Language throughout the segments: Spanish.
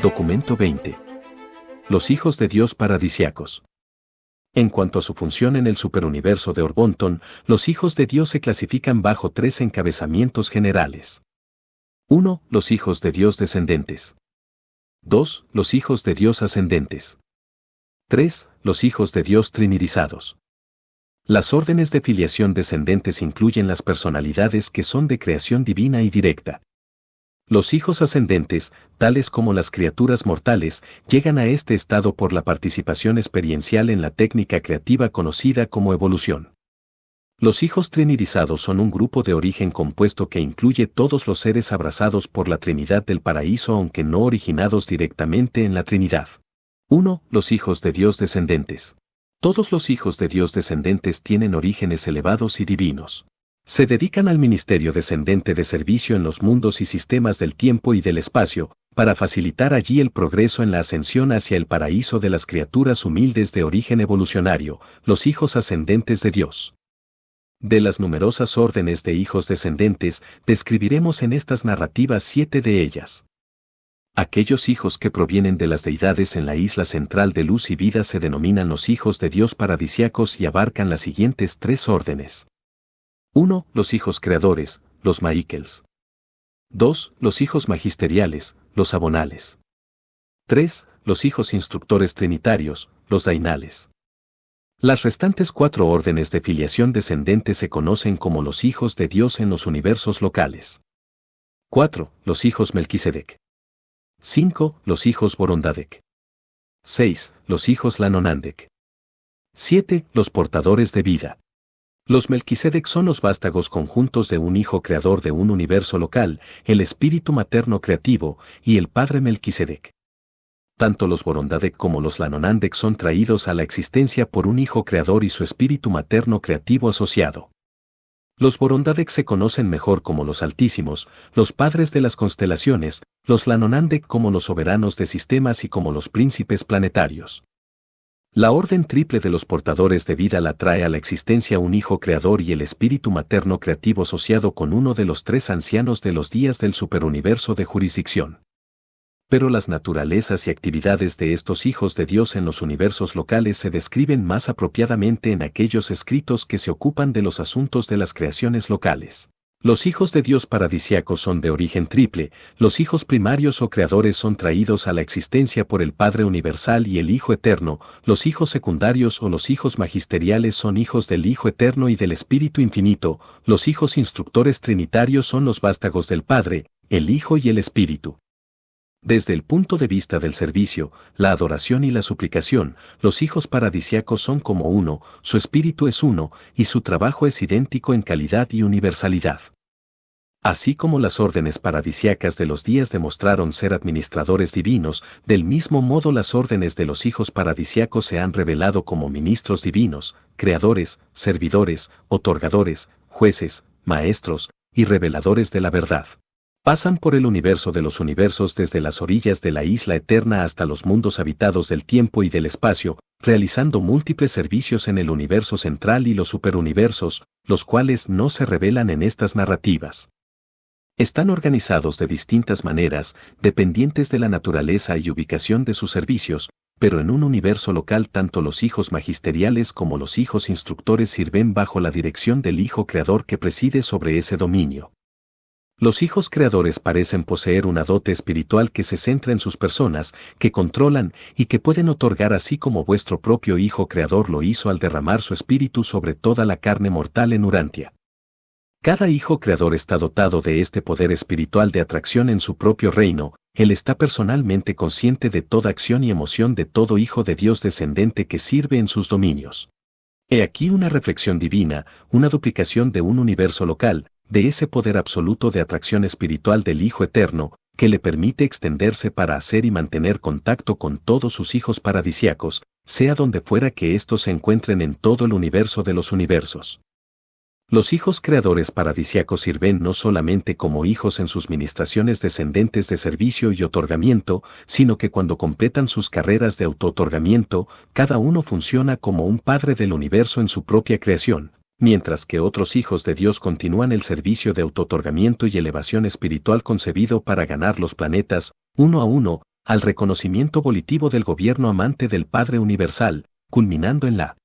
Documento 20. Los hijos de Dios paradisíacos. En cuanto a su función en el superuniverso de Orbonton, los hijos de Dios se clasifican bajo 3 encabezamientos generales. 1. Los hijos de Dios descendentes. 2. Los hijos de Dios ascendentes. 3. Los hijos de Dios trinidizados. Las órdenes de filiación descendentes incluyen las personalidades que son de creación divina y directa. Los hijos ascendentes, tales como las criaturas mortales, llegan a este estado por la participación experiencial en la técnica creativa conocida como evolución. Los hijos trinidizados son un grupo de origen compuesto que incluye todos los seres abrazados por la Trinidad del Paraíso aunque no originados directamente en la Trinidad. 1. Los hijos de Dios descendentes. Todos los hijos de Dios descendentes tienen orígenes elevados y divinos. Se dedican al ministerio descendente de servicio en los mundos y sistemas del tiempo y del espacio, para facilitar allí el progreso en la ascensión hacia el paraíso de las criaturas humildes de origen evolucionario, los hijos ascendentes de Dios. De las numerosas órdenes de hijos descendentes, describiremos en estas narrativas 7 de ellas. Aquellos hijos que provienen de las deidades en la isla central de luz y vida se denominan los hijos de Dios paradisíacos y abarcan las siguientes 3 órdenes. 1. Los hijos creadores, los Maíkels. 2. Los hijos magisteriales, los Abonales. 3. Los hijos instructores trinitarios, los Dainales. Las restantes 4 órdenes de filiación descendente se conocen como los hijos de Dios en los universos locales. 4. Los hijos Melquisedec. 5. Los hijos Borondadec. 6. Los hijos Lanonandec. 7. Los portadores de vida. Los Melquisedec son los vástagos conjuntos de un hijo creador de un universo local, el espíritu materno creativo, y el padre Melquisedec. Tanto los Borondadec como los Lanonandec son traídos a la existencia por un hijo creador y su espíritu materno creativo asociado. Los Borondadec se conocen mejor como los Altísimos, los padres de las constelaciones, los Lanonandec como los soberanos de sistemas y como los príncipes planetarios. La orden triple de los portadores de vida la trae a la existencia un hijo creador y el espíritu materno creativo asociado con uno de los 3 ancianos de los días del superuniverso de jurisdicción. Pero las naturalezas y actividades de estos hijos de Dios en los universos locales se describen más apropiadamente en aquellos escritos que se ocupan de los asuntos de las creaciones locales. Los hijos de Dios paradisíacos son de origen triple, los hijos primarios o creadores son traídos a la existencia por el Padre Universal y el Hijo Eterno, los hijos secundarios o los hijos magisteriales son hijos del Hijo Eterno y del Espíritu Infinito, los hijos instructores trinitarios son los vástagos del Padre, el Hijo y el Espíritu. Desde el punto de vista del servicio, la adoración y la suplicación, los hijos paradisíacos son como uno, su espíritu es uno, y su trabajo es idéntico en calidad y universalidad. Así como las órdenes paradisíacas de los días demostraron ser administradores divinos, del mismo modo las órdenes de los hijos paradisíacos se han revelado como ministros divinos, creadores, servidores, otorgadores, jueces, maestros y reveladores de la verdad. Pasan por el universo de los universos desde las orillas de la isla eterna hasta los mundos habitados del tiempo y del espacio, realizando múltiples servicios en el universo central y los superuniversos, los cuales no se revelan en estas narrativas. Están organizados de distintas maneras, dependientes de la naturaleza y ubicación de sus servicios, pero en un universo local tanto los hijos magisteriales como los hijos instructores sirven bajo la dirección del Hijo Creador que preside sobre ese dominio. Los hijos creadores parecen poseer una dote espiritual que se centra en sus personas, que controlan y que pueden otorgar así como vuestro propio Hijo Creador lo hizo al derramar su espíritu sobre toda la carne mortal en Urantia. Cada hijo creador está dotado de este poder espiritual de atracción en su propio reino, él está personalmente consciente de toda acción y emoción de todo hijo de Dios descendente que sirve en sus dominios. He aquí una reflexión divina, una duplicación de un universo local, de ese poder absoluto de atracción espiritual del Hijo Eterno, que le permite extenderse para hacer y mantener contacto con todos sus hijos paradisíacos, sea donde fuera que éstos se encuentren en todo el universo de los universos. Los hijos creadores paradisíacos sirven no solamente como hijos en sus ministraciones descendentes de servicio y otorgamiento, sino que cuando completan sus carreras de auto-otorgamiento, cada uno funciona como un padre del universo en su propia creación, mientras que otros hijos de Dios continúan el servicio de auto-otorgamiento y elevación espiritual concebido para ganar los planetas, uno a uno, al reconocimiento volitivo del gobierno amante del Padre Universal, culminando en la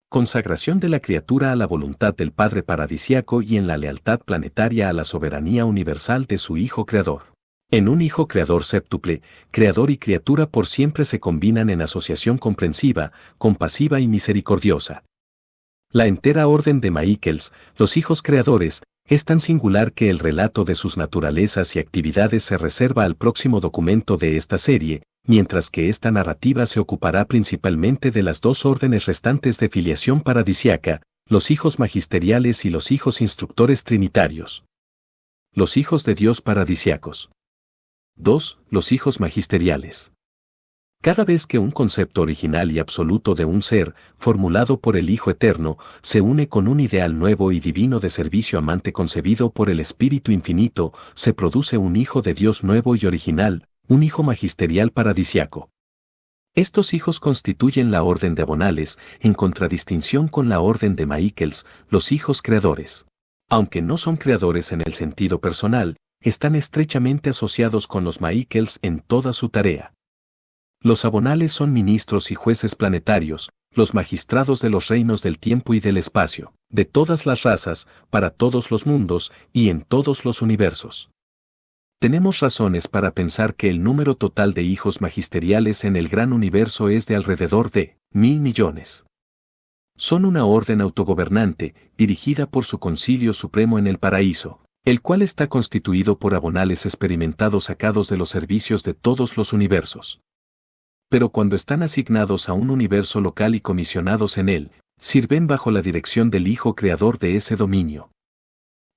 consagración de la criatura a la voluntad del Padre Paradisiaco y en la lealtad planetaria a la soberanía universal de su Hijo Creador. En un Hijo Creador séptuple, Creador y criatura por siempre se combinan en asociación comprensiva, compasiva y misericordiosa. La entera orden de Michaels, los hijos creadores, es tan singular que el relato de sus naturalezas y actividades se reserva al próximo documento de esta serie, mientras que esta narrativa se ocupará principalmente de las dos órdenes restantes de filiación paradisiaca, los hijos magisteriales y los hijos instructores trinitarios. Los hijos de Dios paradisiacos. 2. Los hijos magisteriales. Cada vez que un concepto original y absoluto de un ser, formulado por el Hijo Eterno, se une con un ideal nuevo y divino de servicio amante concebido por el Espíritu Infinito, se produce un Hijo de Dios nuevo y original, un Hijo magisterial paradisiaco. Estos hijos constituyen la orden de Abonales, en contradistinción con la orden de Michaels, los hijos creadores. Aunque no son creadores en el sentido personal, están estrechamente asociados con los Michaels en toda su tarea. Los Abonales son ministros y jueces planetarios, los magistrados de los reinos del tiempo y del espacio, de todas las razas, para todos los mundos y en todos los universos. Tenemos razones para pensar que el número total de hijos magisteriales en el gran universo es de alrededor de 1.000 millones. Son una orden autogobernante, dirigida por su Concilio Supremo en el Paraíso, el cual está constituido por Abonales experimentados sacados de los servicios de todos los universos. Pero cuando están asignados a un universo local y comisionados en él, sirven bajo la dirección del Hijo Creador de ese dominio.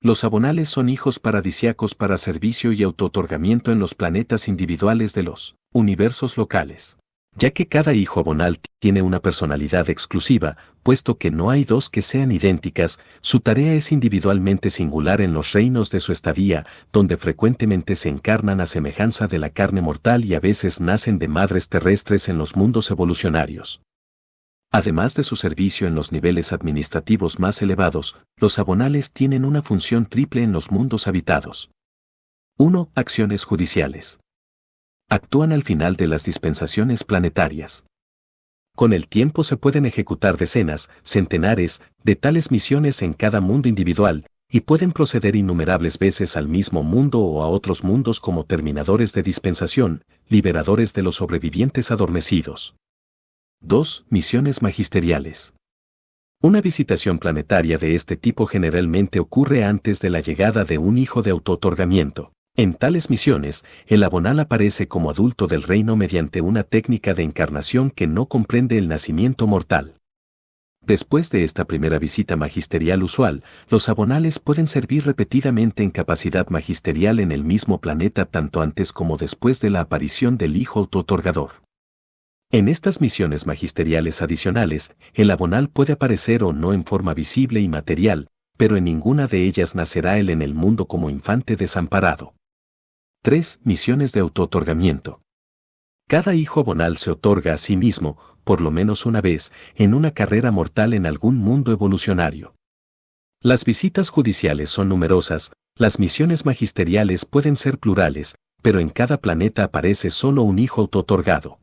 Los Abonales son hijos paradisiacos para servicio y autootorgamiento en los planetas individuales de los universos locales. Ya que cada hijo abonal tiene una personalidad exclusiva, puesto que no hay dos que sean idénticas, su tarea es individualmente singular en los reinos de su estadía, donde frecuentemente se encarnan a semejanza de la carne mortal y a veces nacen de madres terrestres en los mundos evolucionarios. Además de su servicio en los niveles administrativos más elevados, los abonales tienen una función triple en los mundos habitados. 1. Acciones judiciales. Actúan al final de las dispensaciones planetarias. Con el tiempo se pueden ejecutar decenas, centenares, de tales misiones en cada mundo individual, y pueden proceder innumerables veces al mismo mundo o a otros mundos como terminadores de dispensación, liberadores de los sobrevivientes adormecidos. 2. Misiones magisteriales. Una visitación planetaria de este tipo generalmente ocurre antes de la llegada de un hijo de autootorgamiento. En tales misiones, el abonal aparece como adulto del reino mediante una técnica de encarnación que no comprende el nacimiento mortal. Después de esta primera visita magisterial usual, los abonales pueden servir repetidamente en capacidad magisterial en el mismo planeta tanto antes como después de la aparición del Hijo autootorgador. En estas misiones magisteriales adicionales, el abonal puede aparecer o no en forma visible y material, pero en ninguna de ellas nacerá él en el mundo como infante desamparado. 3. Misiones de autootorgamiento. Cada hijo abonal se otorga a sí mismo, por lo menos una vez, en una carrera mortal en algún mundo evolucionario. Las visitas judiciales son numerosas, las misiones magisteriales pueden ser plurales, pero en cada planeta aparece solo un hijo autootorgado.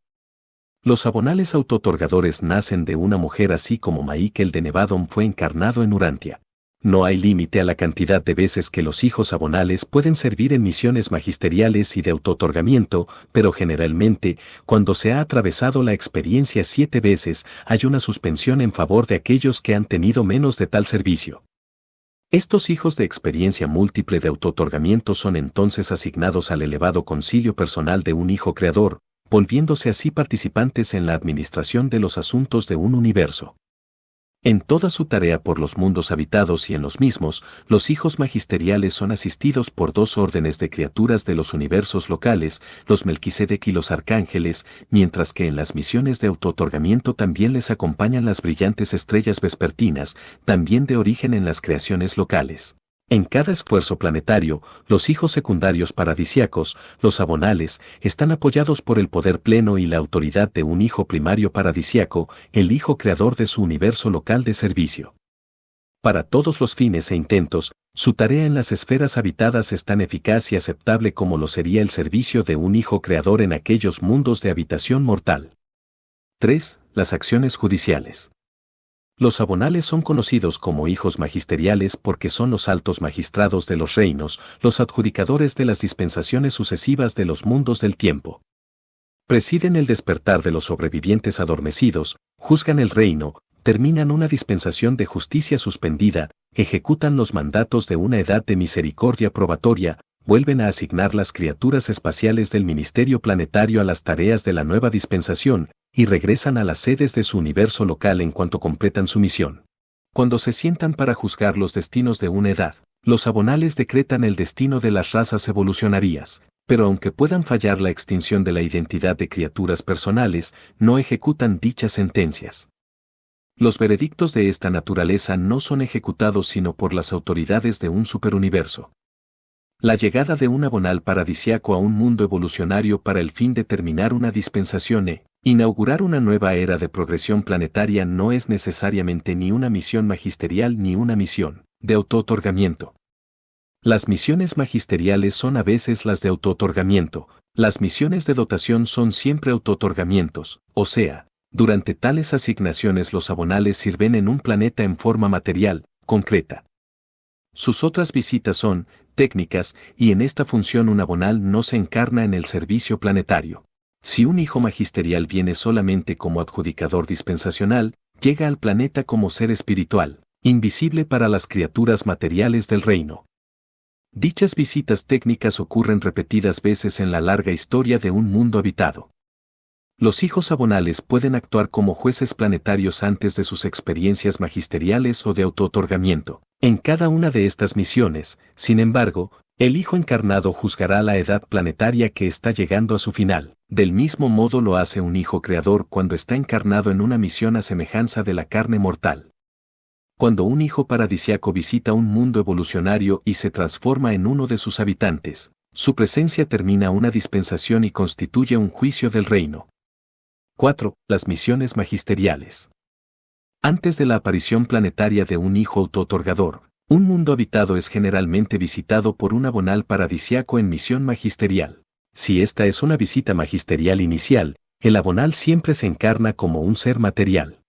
Los abonales autootorgadores nacen de una mujer así como Michael de Nevadon fue encarnado en Urantia. No hay límite a la cantidad de veces que los hijos abonales pueden servir en misiones magisteriales y de autootorgamiento, pero generalmente, cuando se ha atravesado la experiencia 7 veces, hay una suspensión en favor de aquellos que han tenido menos de tal servicio. Estos hijos de experiencia múltiple de autootorgamiento son entonces asignados al elevado concilio personal de un hijo creador, volviéndose así participantes en la administración de los asuntos de un universo. En toda su tarea por los mundos habitados y en los mismos, los hijos magisteriales son asistidos por 2 órdenes de criaturas de los universos locales, los Melquisedec y los arcángeles, mientras que en las misiones de autootorgamiento también les acompañan las brillantes estrellas vespertinas, también de origen en las creaciones locales. En cada esfuerzo planetario, los hijos secundarios paradisiacos, los abonales, están apoyados por el poder pleno y la autoridad de un hijo primario paradisiaco, el hijo creador de su universo local de servicio. Para todos los fines e intentos, Su tarea en las esferas habitadas es tan eficaz y aceptable como lo sería el servicio de un hijo creador en aquellos mundos de habitación mortal. 3. Las acciones judiciales. Los abonales son conocidos como hijos magisteriales porque son los altos magistrados de los reinos, los adjudicadores de las dispensaciones sucesivas de los mundos del tiempo. Presiden el despertar de los sobrevivientes adormecidos, juzgan el reino, terminan una dispensación de justicia suspendida, ejecutan los mandatos de una edad de misericordia probatoria, vuelven a asignar las criaturas espaciales del ministerio planetario a las tareas de la nueva dispensación, y regresan a las sedes de su universo local en cuanto completan su misión. Cuando se sientan para juzgar los destinos de una edad, los abonales decretan el destino de las razas evolucionarias, pero aunque puedan fallar la extinción de la identidad de criaturas personales, no ejecutan dichas sentencias. Los veredictos de esta naturaleza no son ejecutados sino por las autoridades de un superuniverso. La llegada de un abonal paradisiaco a un mundo evolucionario para el fin de terminar una dispensación e inaugurar una nueva era de progresión planetaria no es necesariamente ni una misión magisterial ni una misión de autootorgamiento. Las misiones magisteriales son a veces las de autootorgamiento, las misiones de dotación son siempre autootorgamientos, o sea, durante tales asignaciones los abonales sirven en un planeta en forma material, concreta. Sus otras visitas son técnicas y en esta función un abonal no se encarna en el servicio planetario. Si un hijo magisterial viene solamente como adjudicador dispensacional, llega al planeta como ser espiritual, invisible para las criaturas materiales del reino. Dichas visitas técnicas ocurren repetidas veces en la larga historia de un mundo habitado. Los hijos abonales pueden actuar como jueces planetarios antes de sus experiencias magisteriales o de autootorgamiento. En cada una de estas misiones, sin embargo, el hijo encarnado juzgará la edad planetaria que está llegando a su final. Del mismo modo lo hace un hijo creador cuando está encarnado en una misión a semejanza de la carne mortal. Cuando un hijo paradisiaco visita un mundo evolucionario y se transforma en uno de sus habitantes, su presencia termina una dispensación y constituye un juicio del reino. 4. Las misiones magisteriales. Antes de la aparición planetaria de un hijo autootorgador, un mundo habitado es generalmente visitado por un abonal paradisiaco en misión magisterial. Si esta es una visita magisterial inicial, el abonal siempre se encarna como un ser material.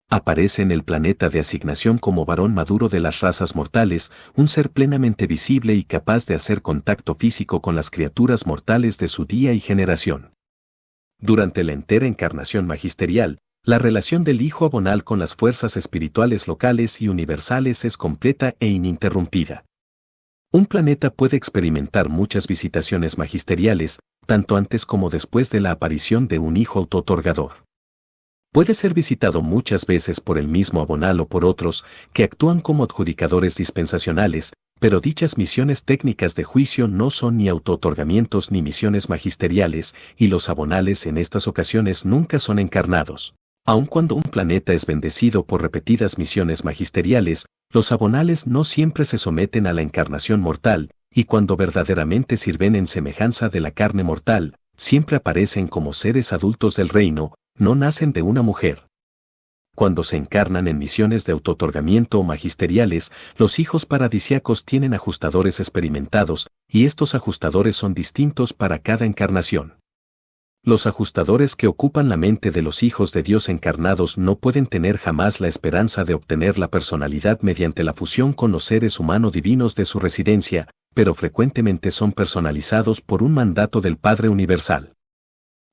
Aparece en el planeta de asignación como varón maduro de las razas mortales, un ser plenamente visible y capaz de hacer contacto físico con las criaturas mortales de su día y generación. Durante la entera encarnación magisterial, la relación del hijo abonal con las fuerzas espirituales locales y universales es completa e ininterrumpida. Un planeta puede experimentar muchas visitaciones magisteriales, tanto antes como después de la aparición de un hijo autootorgador. Puede ser visitado muchas veces por el mismo abonal o por otros, que actúan como adjudicadores dispensacionales, pero dichas misiones técnicas de juicio no son ni autootorgamientos ni misiones magisteriales, y los abonales en estas ocasiones nunca son encarnados. Aun cuando un planeta es bendecido por repetidas misiones magisteriales, los abonales no siempre se someten a la encarnación mortal, y cuando verdaderamente sirven en semejanza de la carne mortal, siempre aparecen como seres adultos del reino, no nacen de una mujer. Cuando se encarnan en misiones de autootorgamiento o magisteriales, los hijos paradisiacos tienen ajustadores experimentados, y estos ajustadores son distintos para cada encarnación. Los ajustadores que ocupan la mente de los hijos de Dios encarnados no pueden tener jamás la esperanza de obtener la personalidad mediante la fusión con los seres humanos divinos de su residencia, pero frecuentemente son personalizados por un mandato del Padre Universal.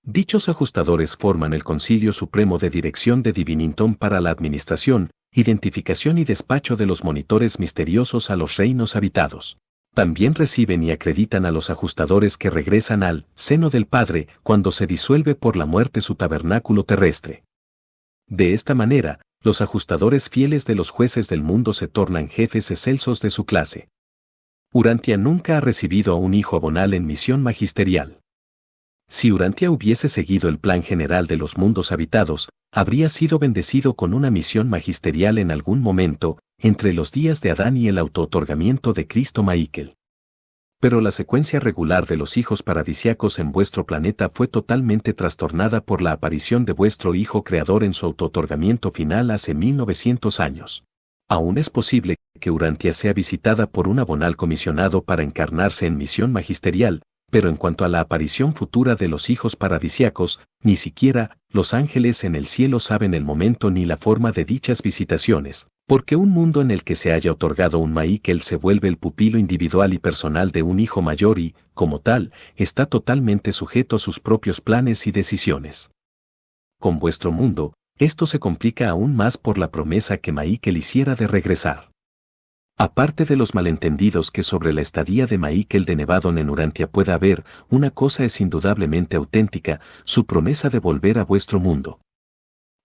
Dichos ajustadores forman el Concilio Supremo de Dirección de Divinitum para la administración, identificación y despacho de los monitores misteriosos a los reinos habitados. También reciben y acreditan a los ajustadores que regresan al seno del Padre cuando se disuelve por la muerte su tabernáculo terrestre. De esta manera, los ajustadores fieles de los jueces del mundo se tornan jefes excelsos de su clase. Urantia nunca ha recibido a un hijo abonal en misión magisterial. Si Urantia hubiese seguido el plan general de los mundos habitados, habría sido bendecido con una misión magisterial en algún momento, entre los días de Adán y el autootorgamiento de Cristo Michael. Pero la secuencia regular de los hijos paradisiacos en vuestro planeta fue totalmente trastornada por la aparición de vuestro Hijo Creador en su autootorgamiento final hace 1900 años. Aún es posible que Urantia sea visitada por un abonal comisionado para encarnarse en misión magisterial, pero en cuanto a la aparición futura de los hijos paradisiacos, ni siquiera los ángeles en el cielo saben el momento ni la forma de dichas visitaciones, porque un mundo en el que se haya otorgado un Maíkel se vuelve el pupilo individual y personal de un hijo mayor y, como tal, está totalmente sujeto a sus propios planes y decisiones. Con vuestro mundo, esto se complica aún más por la promesa que Maíkel hiciera de regresar. Aparte de los malentendidos que sobre la estadía de Maíkel de Nevadon en Urantia pueda haber, una cosa es indudablemente auténtica, su promesa de volver a vuestro mundo.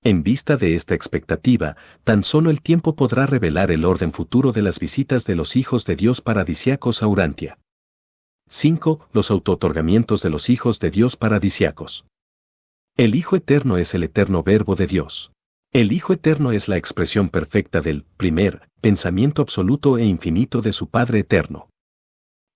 En vista de esta expectativa, tan solo el tiempo podrá revelar el orden futuro de las visitas de los hijos de Dios paradisiacos a Urantia. 5. Los autootorgamientos de los hijos de Dios paradisiacos. El Hijo Eterno es el eterno Verbo de Dios. El Hijo Eterno es la expresión perfecta del primer pensamiento absoluto e infinito de su Padre Eterno.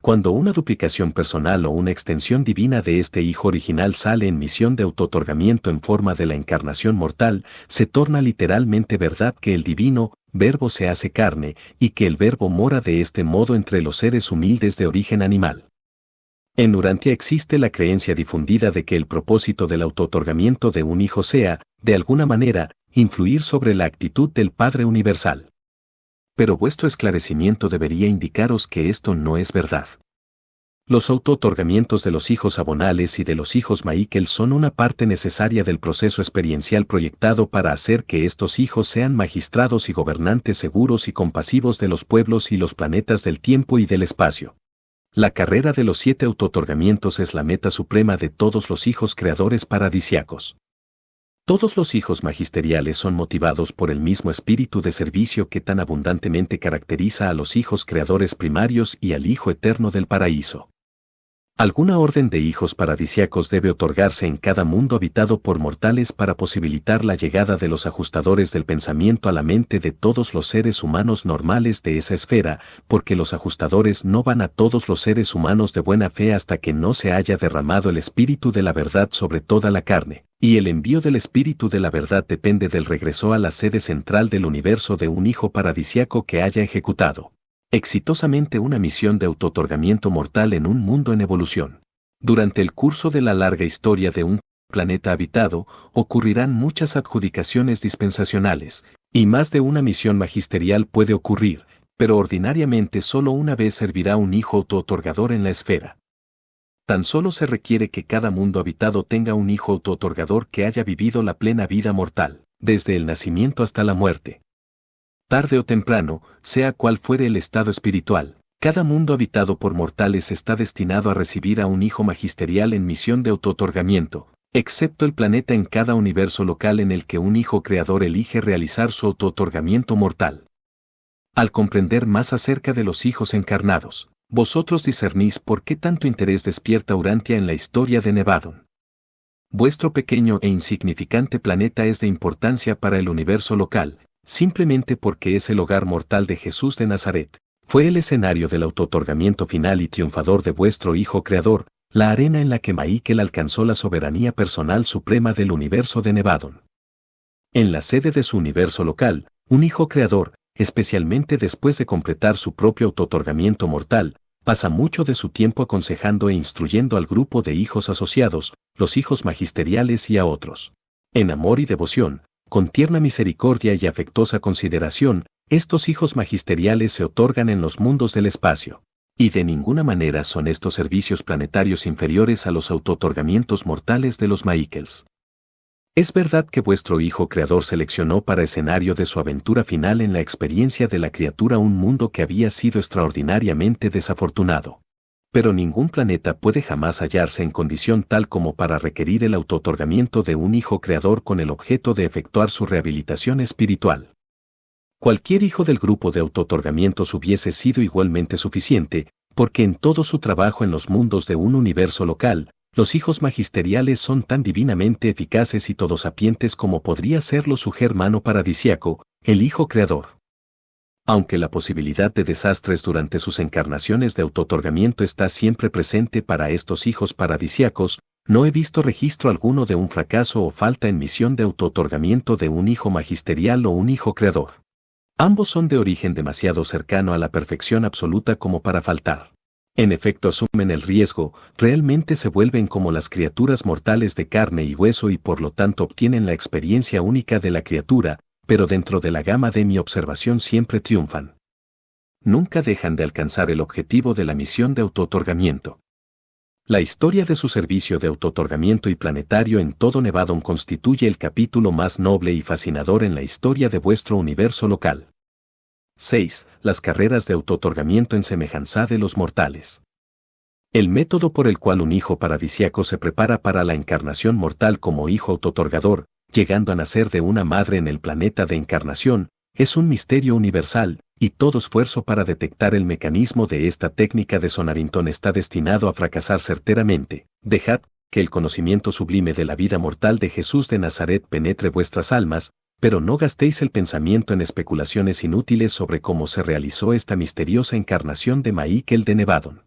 Cuando una duplicación personal o una extensión divina de este Hijo original sale en misión de autootorgamiento en forma de la encarnación mortal, se torna literalmente verdad que el divino Verbo se hace carne y que el Verbo mora de este modo entre los seres humildes de origen animal. En Urantia existe la creencia difundida de que el propósito del autootorgamiento de un hijo sea, de alguna manera, influir sobre la actitud del Padre Universal. Pero vuestro esclarecimiento debería indicaros que esto no es verdad. Los autootorgamientos de los hijos abonales y de los hijos Maíkel son una parte necesaria del proceso experiencial proyectado para hacer que estos hijos sean magistrados y gobernantes seguros y compasivos de los pueblos y los planetas del tiempo y del espacio. La carrera de los 7 autootorgamientos es la meta suprema de todos los hijos creadores paradisiacos. Todos los hijos magisteriales son motivados por el mismo espíritu de servicio que tan abundantemente caracteriza a los hijos creadores primarios y al Hijo Eterno del paraíso. Alguna orden de hijos paradisiacos debe otorgarse en cada mundo habitado por mortales para posibilitar la llegada de los ajustadores del pensamiento a la mente de todos los seres humanos normales de esa esfera, porque los ajustadores no van a todos los seres humanos de buena fe hasta que no se haya derramado el espíritu de la verdad sobre toda la carne, y el envío del espíritu de la verdad depende del regreso a la sede central del universo de un hijo paradisiaco que haya ejecutado exitosamente una misión de autootorgamiento mortal en un mundo en evolución. Durante el curso de la larga historia de un planeta habitado, ocurrirán muchas adjudicaciones dispensacionales, y más de una misión magisterial puede ocurrir, pero ordinariamente solo una vez servirá un hijo autootorgador en la esfera. Tan solo se requiere que cada mundo habitado tenga un hijo autootorgador que haya vivido la plena vida mortal, desde el nacimiento hasta la muerte. Tarde o temprano, sea cual fuere el estado espiritual, cada mundo habitado por mortales está destinado a recibir a un hijo magisterial en misión de autootorgamiento, excepto el planeta en cada universo local en el que un hijo creador elige realizar su autootorgamiento mortal. Al comprender más acerca de los hijos encarnados, vosotros discernís por qué tanto interés despierta Urantia en la historia de Nevadon. Vuestro pequeño e insignificante planeta es de importancia para el universo local, simplemente porque es el hogar mortal de Jesús de Nazaret. Fue el escenario del autootorgamiento final y triunfador de vuestro Hijo Creador, la arena en la que Maíkel alcanzó la soberanía personal suprema del universo de Nevadon. En la sede de su universo local, un Hijo Creador, especialmente después de completar su propio autootorgamiento mortal, pasa mucho de su tiempo aconsejando e instruyendo al grupo de hijos asociados, los hijos magisteriales y a otros. En amor y devoción, con tierna misericordia y afectuosa consideración, estos hijos magisteriales se otorgan en los mundos del espacio. Y de ninguna manera son estos servicios planetarios inferiores a los autootorgamientos mortales de los Maíkels. Es verdad que vuestro Hijo Creador seleccionó para escenario de su aventura final en la experiencia de la criatura un mundo que había sido extraordinariamente desafortunado. Pero ningún planeta puede jamás hallarse en condición tal como para requerir el autootorgamiento de un Hijo Creador con el objeto de efectuar su rehabilitación espiritual. Cualquier hijo del grupo de autootorgamientos hubiese sido igualmente suficiente, porque en todo su trabajo en los mundos de un universo local, los hijos magisteriales son tan divinamente eficaces y todosapientes como podría serlo su hermano paradisiaco, el Hijo Creador. Aunque la posibilidad de desastres durante sus encarnaciones de autootorgamiento está siempre presente para estos hijos paradisiacos, no he visto registro alguno de un fracaso o falta en misión de autootorgamiento de un hijo magisterial o un hijo creador. Ambos son de origen demasiado cercano a la perfección absoluta como para faltar. En efecto, asumen el riesgo, realmente se vuelven como las criaturas mortales de carne y hueso y por lo tanto obtienen la experiencia única de la criatura, pero dentro de la gama de mi observación siempre triunfan. Nunca dejan de alcanzar el objetivo de la misión de autootorgamiento. La historia de su servicio de autootorgamiento y planetario en todo Nevadon constituye el capítulo más noble y fascinador en la historia de vuestro universo local. 6. Las carreras de autootorgamiento en semejanza de los mortales. El método por el cual un hijo paradisíaco se prepara para la encarnación mortal como hijo autootorgador, llegando a nacer de una madre en el planeta de encarnación, es un misterio universal, y todo esfuerzo para detectar el mecanismo de esta técnica de Sonarinton está destinado a fracasar certeramente. Dejad que el conocimiento sublime de la vida mortal de Jesús de Nazaret penetre vuestras almas, pero no gastéis el pensamiento en especulaciones inútiles sobre cómo se realizó esta misteriosa encarnación de Michael de Nevadon.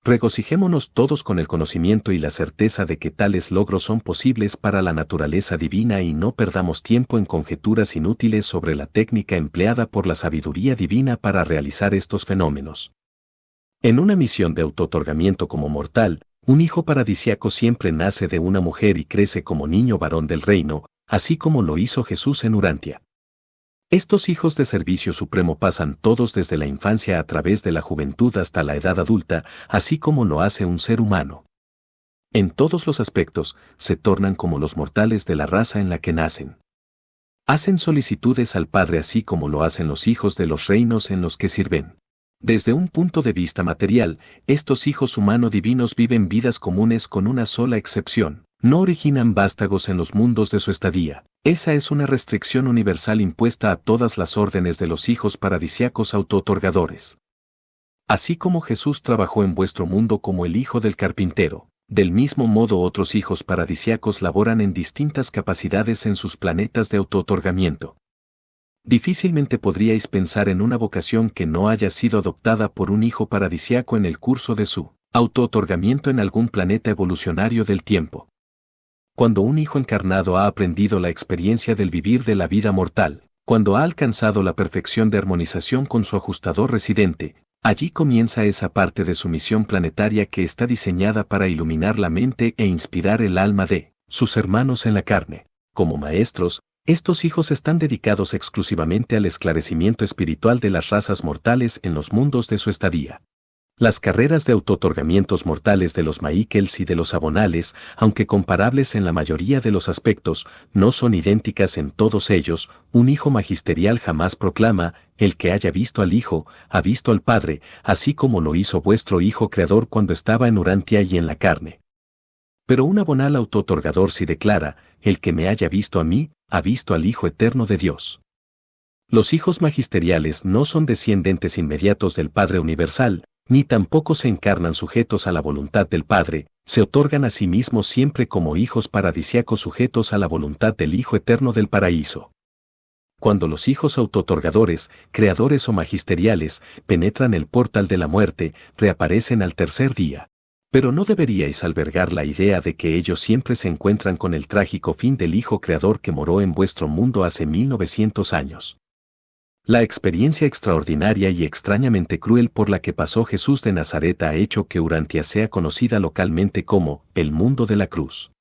Regocijémonos todos con el conocimiento y la certeza de que tales logros son posibles para la naturaleza divina y no perdamos tiempo en conjeturas inútiles sobre la técnica empleada por la sabiduría divina para realizar estos fenómenos. En una misión de autootorgamiento como mortal, un hijo paradisíaco siempre nace de una mujer y crece como niño varón del reino, así como lo hizo Jesús en Urantia. Estos hijos de servicio supremo pasan todos desde la infancia a través de la juventud hasta la edad adulta, así como lo hace un ser humano. En todos los aspectos, se tornan como los mortales de la raza en la que nacen. Hacen solicitudes al Padre así como lo hacen los hijos de los reinos en los que sirven. Desde un punto de vista material, estos hijos humano-divinos viven vidas comunes con una sola excepción. No originan vástagos en los mundos de su estadía. Esa es una restricción universal impuesta a todas las órdenes de los hijos paradisíacos autootorgadores. Así como Jesús trabajó en vuestro mundo como el hijo del carpintero, del mismo modo otros hijos paradisíacos laboran en distintas capacidades en sus planetas de autootorgamiento. Difícilmente podríais pensar en una vocación que no haya sido adoptada por un hijo paradisíaco en el curso de su autootorgamiento en algún planeta evolucionario del tiempo. Cuando un hijo encarnado ha aprendido la experiencia del vivir de la vida mortal, cuando ha alcanzado la perfección de armonización con su ajustador residente, allí comienza esa parte de su misión planetaria que está diseñada para iluminar la mente e inspirar el alma de sus hermanos en la carne. Como maestros, estos hijos están dedicados exclusivamente al esclarecimiento espiritual de las razas mortales en los mundos de su estadía. Las carreras de autootorgamientos mortales de los Michaels y de los Abonales, aunque comparables en la mayoría de los aspectos, no son idénticas en todos ellos. Un hijo magisterial jamás proclama: el que haya visto al Hijo, ha visto al Padre, así como lo hizo vuestro Hijo Creador cuando estaba en Urantia y en la carne. Pero un Abonal autootorgador sí declara: el que me haya visto a mí, ha visto al Hijo Eterno de Dios. Los hijos magisteriales no son descendientes inmediatos del Padre Universal, ni tampoco se encarnan sujetos a la voluntad del Padre, se otorgan a sí mismos siempre como hijos paradisíacos sujetos a la voluntad del Hijo Eterno del Paraíso. Cuando los hijos autootorgadores, creadores o magisteriales, penetran el portal de la muerte, reaparecen al tercer día. Pero no deberíais albergar la idea de que ellos siempre se encuentran con el trágico fin del Hijo Creador que moró en vuestro mundo hace 1900 años. La experiencia extraordinaria y extrañamente cruel por la que pasó Jesús de Nazaret ha hecho que Urantia sea conocida localmente como el mundo de la cruz.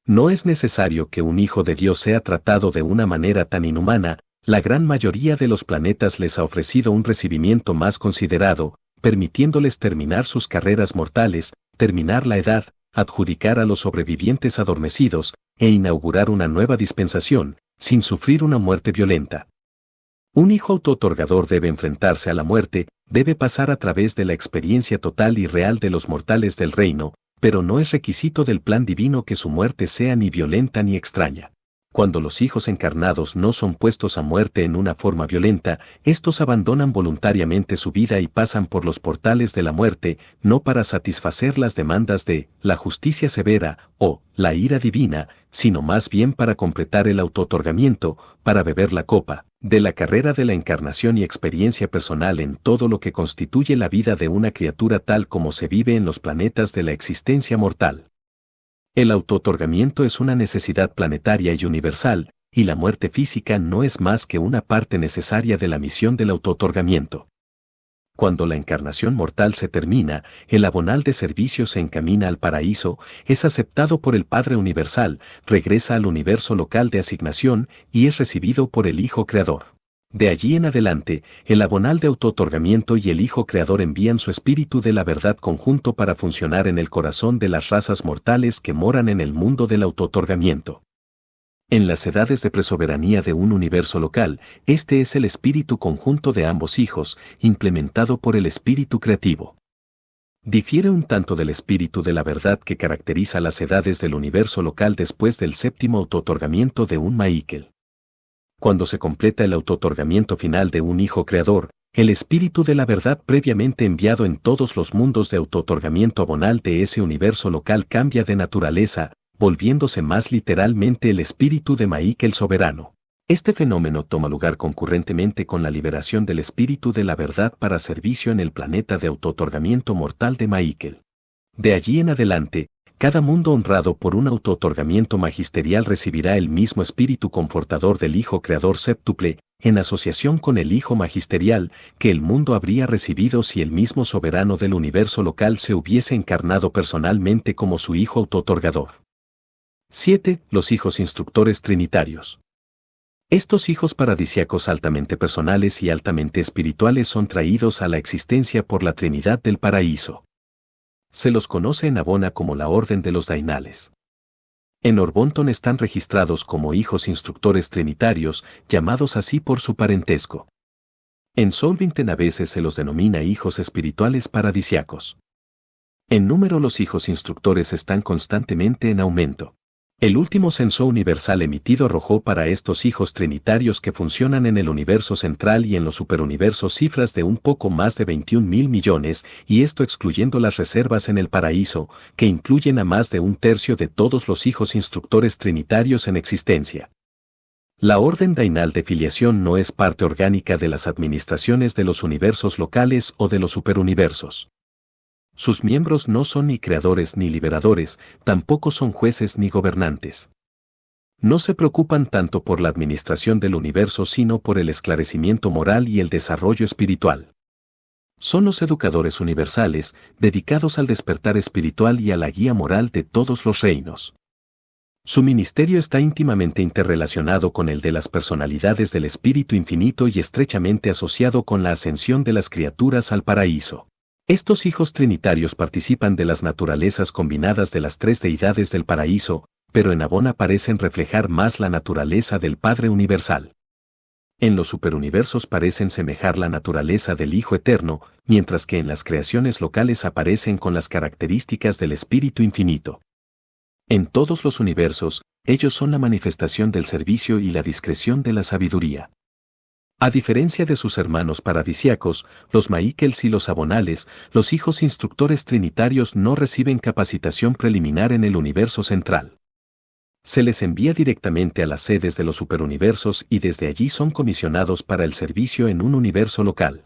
No es necesario que un hijo de Dios sea tratado de una manera tan inhumana, la gran mayoría de los planetas les ha ofrecido un recibimiento más considerado, permitiéndoles terminar sus carreras mortales, terminar la edad, adjudicar a los sobrevivientes adormecidos, e inaugurar una nueva dispensación, sin sufrir una muerte violenta. Un hijo autootorgador debe enfrentarse a la muerte, debe pasar a través de la experiencia total y real de los mortales del reino, pero no es requisito del plan divino que su muerte sea ni violenta ni extraña. Cuando los hijos encarnados no son puestos a muerte en una forma violenta, estos abandonan voluntariamente su vida y pasan por los portales de la muerte, no para satisfacer las demandas de la justicia severa o la ira divina, sino más bien para completar el autootorgamiento, para beber la copa de la carrera de la encarnación y experiencia personal en todo lo que constituye la vida de una criatura tal como se vive en los planetas de la existencia mortal. El autootorgamiento es una necesidad planetaria y universal, y la muerte física no es más que una parte necesaria de la misión del autootorgamiento. Cuando la encarnación mortal se termina, el abonal de servicio se encamina al paraíso, es aceptado por el Padre Universal, regresa al universo local de asignación y es recibido por el Hijo Creador. De allí en adelante, el abonal de autootorgamiento y el Hijo Creador envían su espíritu de la verdad conjunto para funcionar en el corazón de las razas mortales que moran en el mundo del autootorgamiento. En las edades de presoberanía de un universo local, este es el espíritu conjunto de ambos hijos, implementado por el espíritu creativo. Difiere un tanto del espíritu de la verdad que caracteriza las edades del universo local después del séptimo autootorgamiento de un Maíkel. Cuando se completa el autootorgamiento final de un hijo creador, el espíritu de la verdad previamente enviado en todos los mundos de autootorgamiento abonal de ese universo local cambia de naturaleza, volviéndose más literalmente el espíritu de Maíkel soberano. Este fenómeno toma lugar concurrentemente con la liberación del espíritu de la verdad para servicio en el planeta de autootorgamiento mortal de Maíkel. De allí en adelante, cada mundo honrado por un autootorgamiento magisterial recibirá el mismo espíritu confortador del Hijo Creador séptuple, en asociación con el Hijo magisterial, que el mundo habría recibido si el mismo soberano del universo local se hubiese encarnado personalmente como su Hijo autootorgador. 7. Los hijos instructores trinitarios. Estos hijos paradisíacos altamente personales y altamente espirituales son traídos a la existencia por la Trinidad del Paraíso. Se los conoce en Abona como la Orden de los Dainales. En Orbonton están registrados como hijos instructores trinitarios, llamados así por su parentesco. En Solvington a veces se los denomina hijos espirituales paradisíacos. En número los hijos instructores están constantemente en aumento. El último censo universal emitido arrojó para estos hijos trinitarios que funcionan en el universo central y en los superuniversos cifras de un poco más de 21.000 millones, y esto excluyendo las reservas en el paraíso, que incluyen a más de un tercio de todos los hijos instructores trinitarios en existencia. La orden dainal de filiación no es parte orgánica de las administraciones de los universos locales o de los superuniversos. Sus miembros no son ni creadores ni liberadores, tampoco son jueces ni gobernantes. No se preocupan tanto por la administración del universo sino por el esclarecimiento moral y el desarrollo espiritual. Son los educadores universales, dedicados al despertar espiritual y a la guía moral de todos los reinos. Su ministerio está íntimamente interrelacionado con el de las personalidades del Espíritu Infinito y estrechamente asociado con la ascensión de las criaturas al paraíso. Estos hijos trinitarios participan de las naturalezas combinadas de las tres deidades del paraíso, pero en Abona parecen reflejar más la naturaleza del Padre Universal. En los superuniversos parecen semejar la naturaleza del Hijo Eterno, mientras que en las creaciones locales aparecen con las características del Espíritu Infinito. En todos los universos, ellos son la manifestación del servicio y la discreción de la sabiduría. A diferencia de sus hermanos paradisíacos, los Maíkels y los abonales, los hijos instructores trinitarios no reciben capacitación preliminar en el universo central. Se les envía directamente a las sedes de los superuniversos y desde allí son comisionados para el servicio en un universo local.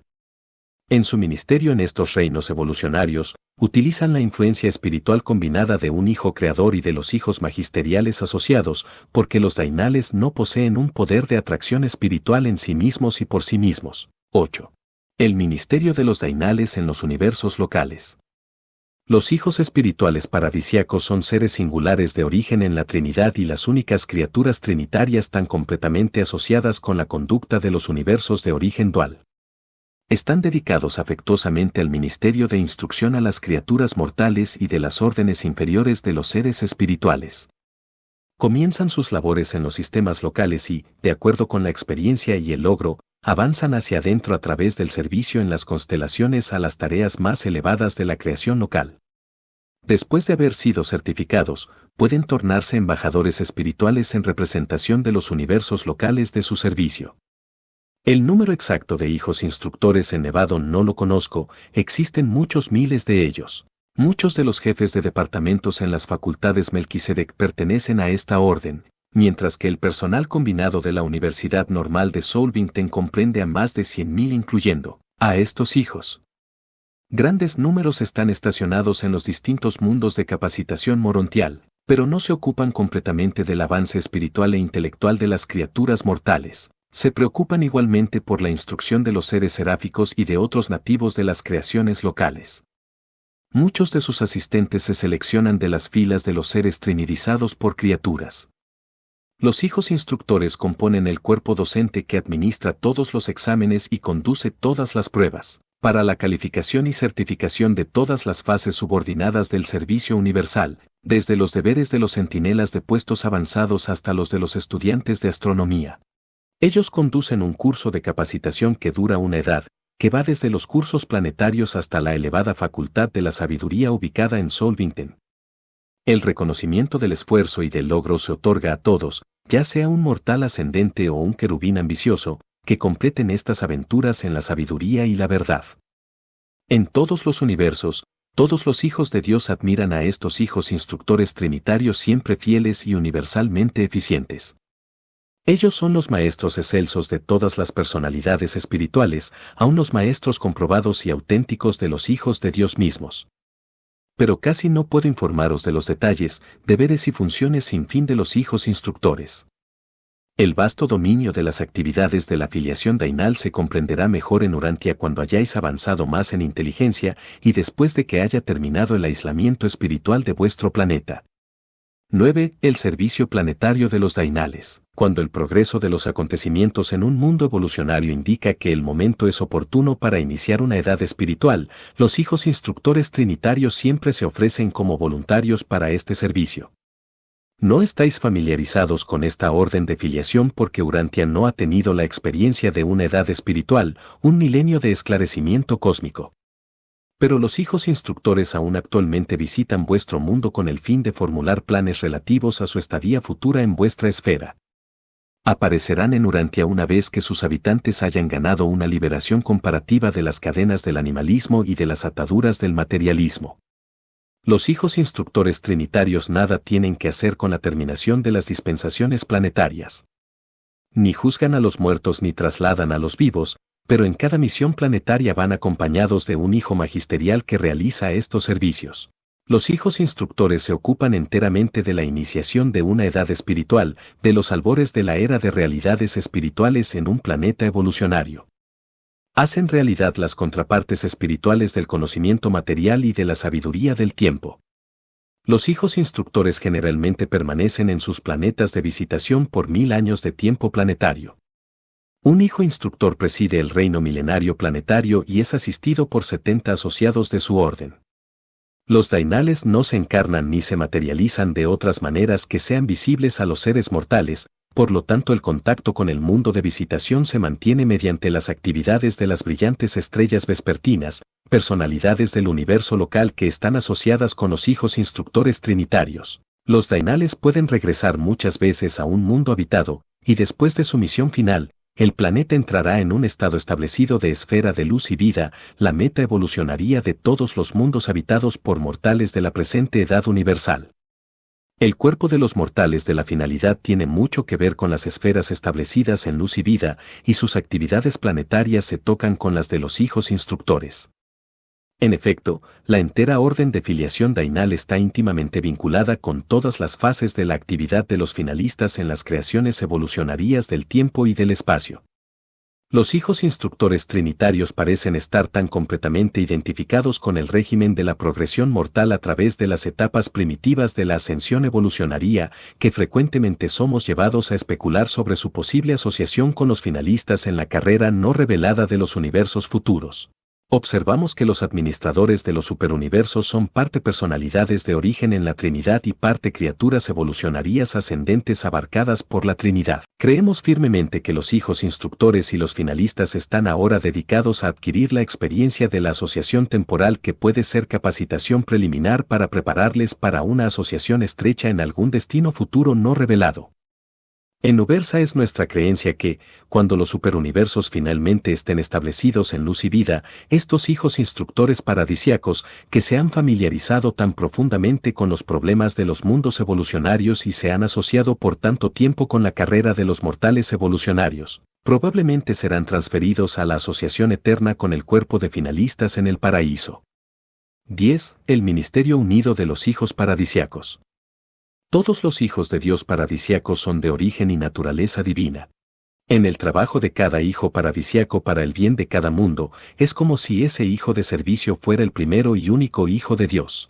En su ministerio en estos reinos evolucionarios, utilizan la influencia espiritual combinada de un hijo creador y de los hijos magisteriales asociados, porque los dainales no poseen un poder de atracción espiritual en sí mismos y por sí mismos. 8. El ministerio de los dainales en los universos locales. Los hijos espirituales paradisíacos son seres singulares de origen en la Trinidad y las únicas criaturas trinitarias tan completamente asociadas con la conducta de los universos de origen dual. Están dedicados afectuosamente al ministerio de instrucción a las criaturas mortales y de las órdenes inferiores de los seres espirituales. Comienzan sus labores en los sistemas locales y, de acuerdo con la experiencia y el logro, avanzan hacia adentro a través del servicio en las constelaciones a las tareas más elevadas de la creación local. Después de haber sido certificados, pueden tornarse embajadores espirituales en representación de los universos locales de su servicio. El número exacto de hijos instructores en Nevado no lo conozco, existen muchos miles de ellos. Muchos de los jefes de departamentos en las facultades Melquisedec pertenecen a esta orden, mientras que el personal combinado de la Universidad Normal de Solvington comprende a más de 100.000 incluyendo a estos hijos. Grandes números están estacionados en los distintos mundos de capacitación morontial, Pero no se ocupan completamente del avance espiritual e intelectual de las criaturas mortales. Se preocupan igualmente por la instrucción de los seres seráficos y de otros nativos de las creaciones locales. Muchos de sus asistentes se seleccionan de las filas de los seres trinidizados por criaturas. Los hijos instructores componen el cuerpo docente que administra todos los exámenes y conduce todas las pruebas, para la calificación y certificación de todas las fases subordinadas del servicio universal, desde los deberes de los centinelas de puestos avanzados hasta los de los estudiantes de astronomía. Ellos conducen un curso de capacitación que dura una edad, que va desde los cursos planetarios hasta la elevada facultad de la sabiduría ubicada en Solvington. El reconocimiento del esfuerzo y del logro se otorga a todos, ya sea un mortal ascendente o un querubín ambicioso, que completen estas aventuras en la sabiduría y la verdad. En todos los universos, todos los hijos de Dios admiran a estos hijos instructores trinitarios siempre fieles y universalmente eficientes. Ellos son los maestros excelsos de todas las personalidades espirituales, aun los maestros comprobados y auténticos de los hijos de Dios mismos. Pero casi no puedo informaros de los detalles, deberes y funciones sin fin de los hijos instructores. El vasto dominio de las actividades de la filiación dainal se comprenderá mejor en Urantia cuando hayáis avanzado más en inteligencia y después de que haya terminado el aislamiento espiritual de vuestro planeta. 9. El servicio planetario de los dainales. Cuando el progreso de los acontecimientos en un mundo evolucionario indica que el momento es oportuno para iniciar una edad espiritual, los hijos instructores trinitarios siempre se ofrecen como voluntarios para este servicio. No estáis familiarizados con esta orden de filiación porque Urantia no ha tenido la experiencia de una edad espiritual, un milenio de esclarecimiento cósmico. Pero los hijos instructores aún actualmente visitan vuestro mundo con el fin de formular planes relativos a su estadía futura en vuestra esfera. Aparecerán en Urantia una vez que sus habitantes hayan ganado una liberación comparativa de las cadenas del animalismo y de las ataduras del materialismo. Los hijos instructores trinitarios nada tienen que hacer con la terminación de las dispensaciones planetarias. Ni juzgan a los muertos ni trasladan a los vivos, pero en cada misión planetaria van acompañados de un hijo magisterial que realiza estos servicios. Los hijos instructores se ocupan enteramente de la iniciación de una edad espiritual, de los albores de la era de realidades espirituales en un planeta evolucionario. Hacen realidad las contrapartes espirituales del conocimiento material y de la sabiduría del tiempo. Los hijos instructores generalmente permanecen en sus planetas de visitación por 1000 años de tiempo planetario. Un hijo instructor preside el reino milenario planetario y es asistido por 70 asociados de su orden. Los dainales no se encarnan ni se materializan de otras maneras que sean visibles a los seres mortales, por lo tanto el contacto con el mundo de visitación se mantiene mediante las actividades de las brillantes estrellas vespertinas, personalidades del universo local que están asociadas con los hijos instructores trinitarios. Los dainales pueden regresar muchas veces a un mundo habitado, y después de su misión final, el planeta entrará en un estado establecido de esfera de luz y vida, la meta evolucionaria de todos los mundos habitados por mortales de la presente edad universal. El cuerpo de los mortales de la finalidad tiene mucho que ver con las esferas establecidas en luz y vida, y sus actividades planetarias se tocan con las de los hijos instructores. En efecto, la entera orden de filiación dainal está íntimamente vinculada con todas las fases de la actividad de los finalistas en las creaciones evolucionarias del tiempo y del espacio. Los hijos instructores trinitarios parecen estar tan completamente identificados con el régimen de la progresión mortal a través de las etapas primitivas de la ascensión evolucionaria, que frecuentemente somos llevados a especular sobre su posible asociación con los finalistas en la carrera no revelada de los universos futuros. Observamos que los administradores de los superuniversos son parte personalidades de origen en la Trinidad y parte criaturas evolucionarias ascendentes abarcadas por la Trinidad. Creemos firmemente que los hijos instructores y los finalistas están ahora dedicados a adquirir la experiencia de la asociación temporal que puede ser capacitación preliminar para prepararles para una asociación estrecha en algún destino futuro no revelado. En Ubersa es nuestra creencia que, cuando los superuniversos finalmente estén establecidos en luz y vida, estos hijos instructores paradisíacos, que se han familiarizado tan profundamente con los problemas de los mundos evolucionarios y se han asociado por tanto tiempo con la carrera de los mortales evolucionarios, probablemente serán transferidos a la asociación eterna con el cuerpo de finalistas en el paraíso. 10. El Ministerio Unido de los Hijos Paradisíacos. Todos los hijos de Dios paradisíacos son de origen y naturaleza divina. En el trabajo de cada hijo paradisíaco para el bien de cada mundo, es como si ese hijo de servicio fuera el primero y único hijo de Dios.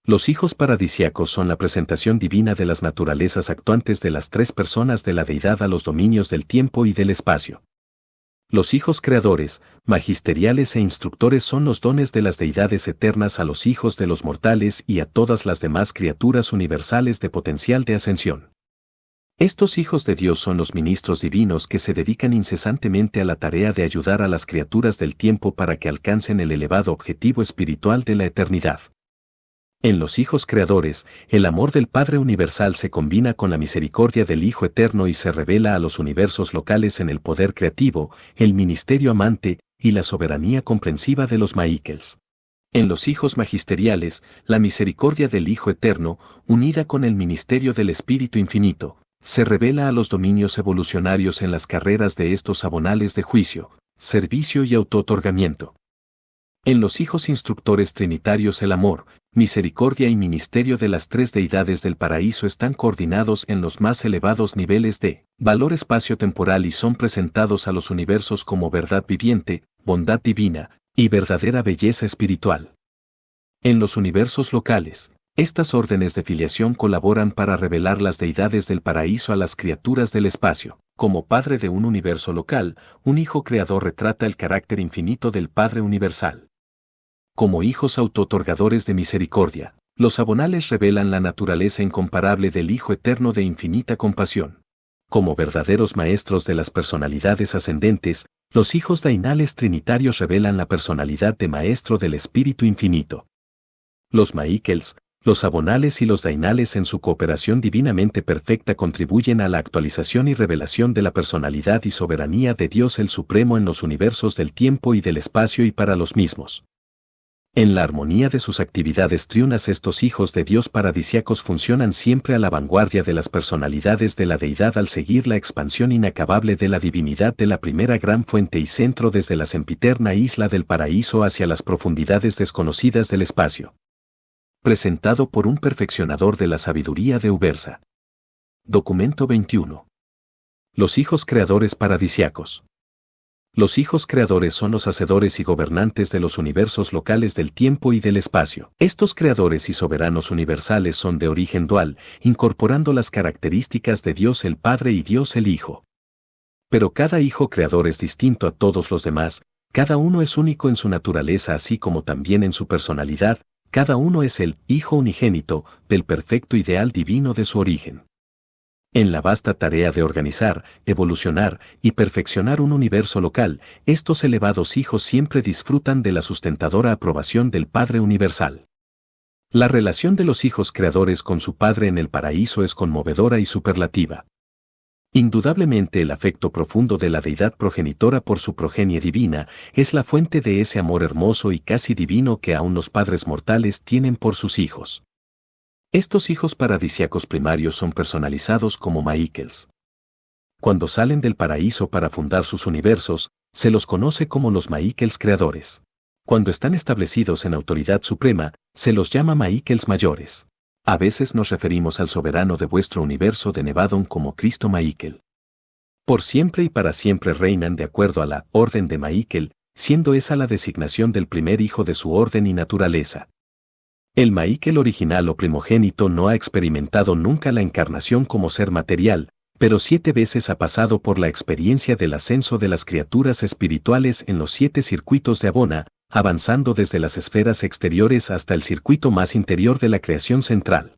Los hijos paradisíacos son la presentación divina de las naturalezas actuantes de las tres personas de la deidad a los dominios del tiempo y del espacio. Los hijos creadores, magisteriales e instructores son los dones de las deidades eternas a los hijos de los mortales y a todas las demás criaturas universales de potencial de ascensión. Estos hijos de Dios son los ministros divinos que se dedican incesantemente a la tarea de ayudar a las criaturas del tiempo para que alcancen el elevado objetivo espiritual de la eternidad. En los hijos creadores, el amor del Padre Universal se combina con la misericordia del Hijo Eterno y se revela a los universos locales en el poder creativo, el ministerio amante y la soberanía comprensiva de los Maíkels. En los hijos magisteriales, la misericordia del Hijo Eterno, unida con el ministerio del Espíritu Infinito, se revela a los dominios evolucionarios en las carreras de estos abonales de juicio, servicio y autootorgamiento. En los hijos instructores trinitarios el amor, misericordia y ministerio de las tres deidades del paraíso están coordinados en los más elevados niveles de valor espacio-temporal y son presentados a los universos como verdad viviente, bondad divina y verdadera belleza espiritual. En los universos locales, estas órdenes de filiación colaboran para revelar las deidades del paraíso a las criaturas del espacio. Como padre de un universo local, un hijo creador retrata el carácter infinito del Padre Universal. Como hijos autootorgadores de misericordia, los abonales revelan la naturaleza incomparable del Hijo Eterno de infinita compasión. Como verdaderos maestros de las personalidades ascendentes, los hijos dainales trinitarios revelan la personalidad de Maestro del Espíritu Infinito. Los Maíkels, los abonales y los dainales en su cooperación divinamente perfecta contribuyen a la actualización y revelación de la personalidad y soberanía de Dios el Supremo en los universos del tiempo y del espacio y para los mismos. En la armonía de sus actividades triunas estos hijos de Dios paradisíacos funcionan siempre a la vanguardia de las personalidades de la deidad al seguir la expansión inacabable de la divinidad de la primera gran fuente y centro desde la sempiterna isla del paraíso hacia las profundidades desconocidas del espacio. Presentado por un perfeccionador de la sabiduría de Ubersa. Documento 21. Los hijos creadores paradisíacos. Los hijos creadores son los hacedores y gobernantes de los universos locales del tiempo y del espacio. Estos creadores y soberanos universales son de origen dual, incorporando las características de Dios el Padre y Dios el Hijo. Pero cada hijo creador es distinto a todos los demás, cada uno es único en su naturaleza así como también en su personalidad, cada uno es el Hijo unigénito del perfecto ideal divino de su origen. En la vasta tarea de organizar, evolucionar y perfeccionar un universo local, estos elevados hijos siempre disfrutan de la sustentadora aprobación del Padre Universal. La relación de los hijos creadores con su Padre en el paraíso es conmovedora y superlativa. Indudablemente el afecto profundo de la deidad progenitora por su progenie divina es la fuente de ese amor hermoso y casi divino que aún los padres mortales tienen por sus hijos. Estos hijos paradisíacos primarios son personalizados como Maíkels. Cuando salen del paraíso para fundar sus universos, se los conoce como los Maíkels creadores. Cuando están establecidos en autoridad suprema, se los llama Maíkels mayores. A veces nos referimos al soberano de vuestro universo de Nevadon como Cristo Maíkel. Por siempre y para siempre reinan de acuerdo a la orden de Maíkel, siendo esa la designación del primer hijo de su orden y naturaleza. El Maíkel original o primogénito no ha experimentado nunca la encarnación como ser material, pero 7 veces ha pasado por la experiencia del ascenso de las criaturas espirituales en los 7 circuitos de Abona, avanzando desde las esferas exteriores hasta el circuito más interior de la creación central.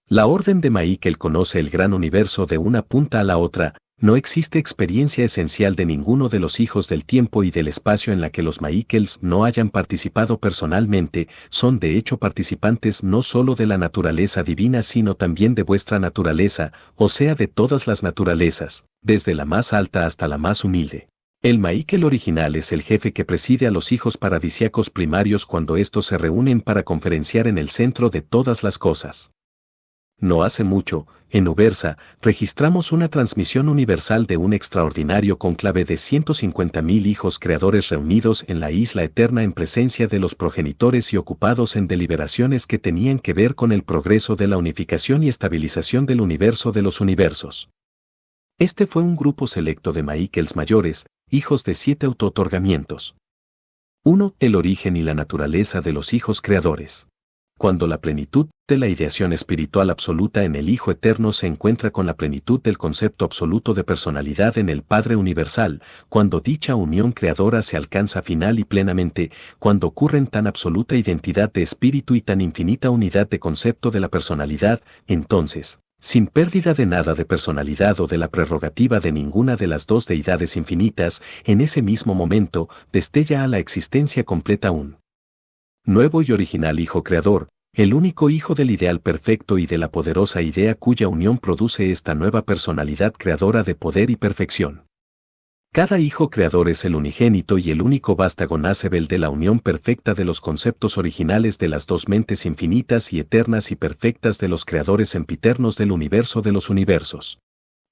La orden de Maíkel conoce el gran universo de una punta a la otra. No existe experiencia esencial de ninguno de los hijos del tiempo y del espacio en la que los Maíkels no hayan participado personalmente, son de hecho participantes no solo de la naturaleza divina sino también de vuestra naturaleza, o sea de todas las naturalezas, desde la más alta hasta la más humilde. El Maíkel original es el jefe que preside a los hijos paradisíacos primarios cuando estos se reúnen para conferenciar en el centro de todas las cosas. No hace mucho, En Ubersa, registramos una transmisión universal de un extraordinario cónclave de 150.000 hijos creadores reunidos en la isla eterna en presencia de los progenitores y ocupados en deliberaciones que tenían que ver con el progreso de la unificación y estabilización del universo de los universos. Este fue un grupo selecto de Maíkels mayores, hijos de 7 auto-otorgamientos. 1. El origen y la naturaleza de los hijos creadores. Cuando la plenitud de la ideación espiritual absoluta en el Hijo Eterno se encuentra con la plenitud del concepto absoluto de personalidad en el Padre Universal, cuando dicha unión creadora se alcanza final y plenamente, cuando ocurren tan absoluta identidad de espíritu y tan infinita unidad de concepto de la personalidad, entonces, sin pérdida de nada de personalidad o de la prerrogativa de ninguna de las dos deidades infinitas, en ese mismo momento, destella a la existencia completa un nuevo y original Hijo Creador, el único Hijo del ideal perfecto y de la poderosa idea cuya unión produce esta nueva personalidad creadora de poder y perfección. Cada Hijo Creador es el unigénito y el único vástago nácebel de la unión perfecta de los conceptos originales de las dos mentes infinitas y eternas y perfectas de los creadores sempiternos del universo de los universos.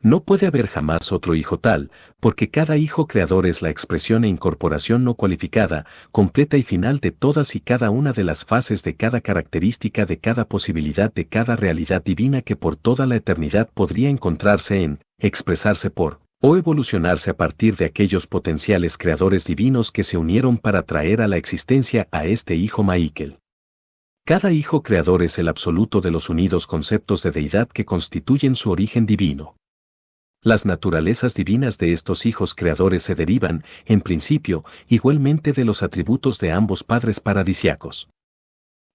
No puede haber jamás otro hijo tal, porque cada hijo creador es la expresión e incorporación no cualificada, completa y final de todas y cada una de las fases de cada característica de cada posibilidad de cada realidad divina que por toda la eternidad podría encontrarse en, expresarse por, o evolucionarse a partir de aquellos potenciales creadores divinos que se unieron para traer a la existencia a este hijo Maíkel. Cada hijo creador es el absoluto de los unidos conceptos de deidad que constituyen su origen divino. Las naturalezas divinas de estos hijos creadores se derivan, en principio, igualmente de los atributos de ambos padres paradisiacos.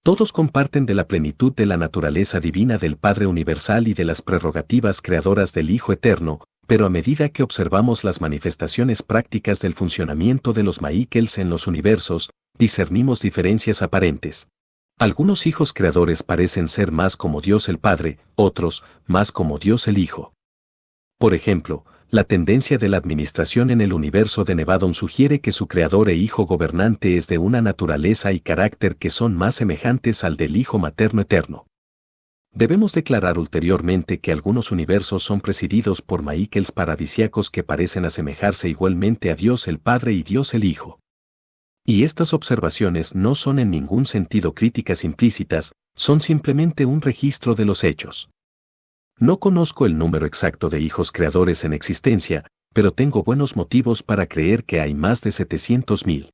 Todos comparten de la plenitud de la naturaleza divina del Padre Universal y de las prerrogativas creadoras del Hijo Eterno, pero a medida que observamos las manifestaciones prácticas del funcionamiento de los Maíkels en los universos, discernimos diferencias aparentes. Algunos hijos creadores parecen ser más como Dios el Padre, otros, más como Dios el Hijo. Por ejemplo, la tendencia de la administración en el universo de Nevadon sugiere que su creador e hijo gobernante es de una naturaleza y carácter que son más semejantes al del Hijo Materno Eterno. Debemos declarar ulteriormente que algunos universos son presididos por Maíkels paradisiacos que parecen asemejarse igualmente a Dios el Padre y Dios el Hijo. Y estas observaciones no son en ningún sentido críticas implícitas, son simplemente un registro de los hechos. No conozco el número exacto de hijos creadores en existencia, pero tengo buenos motivos para creer que hay más de 700.000.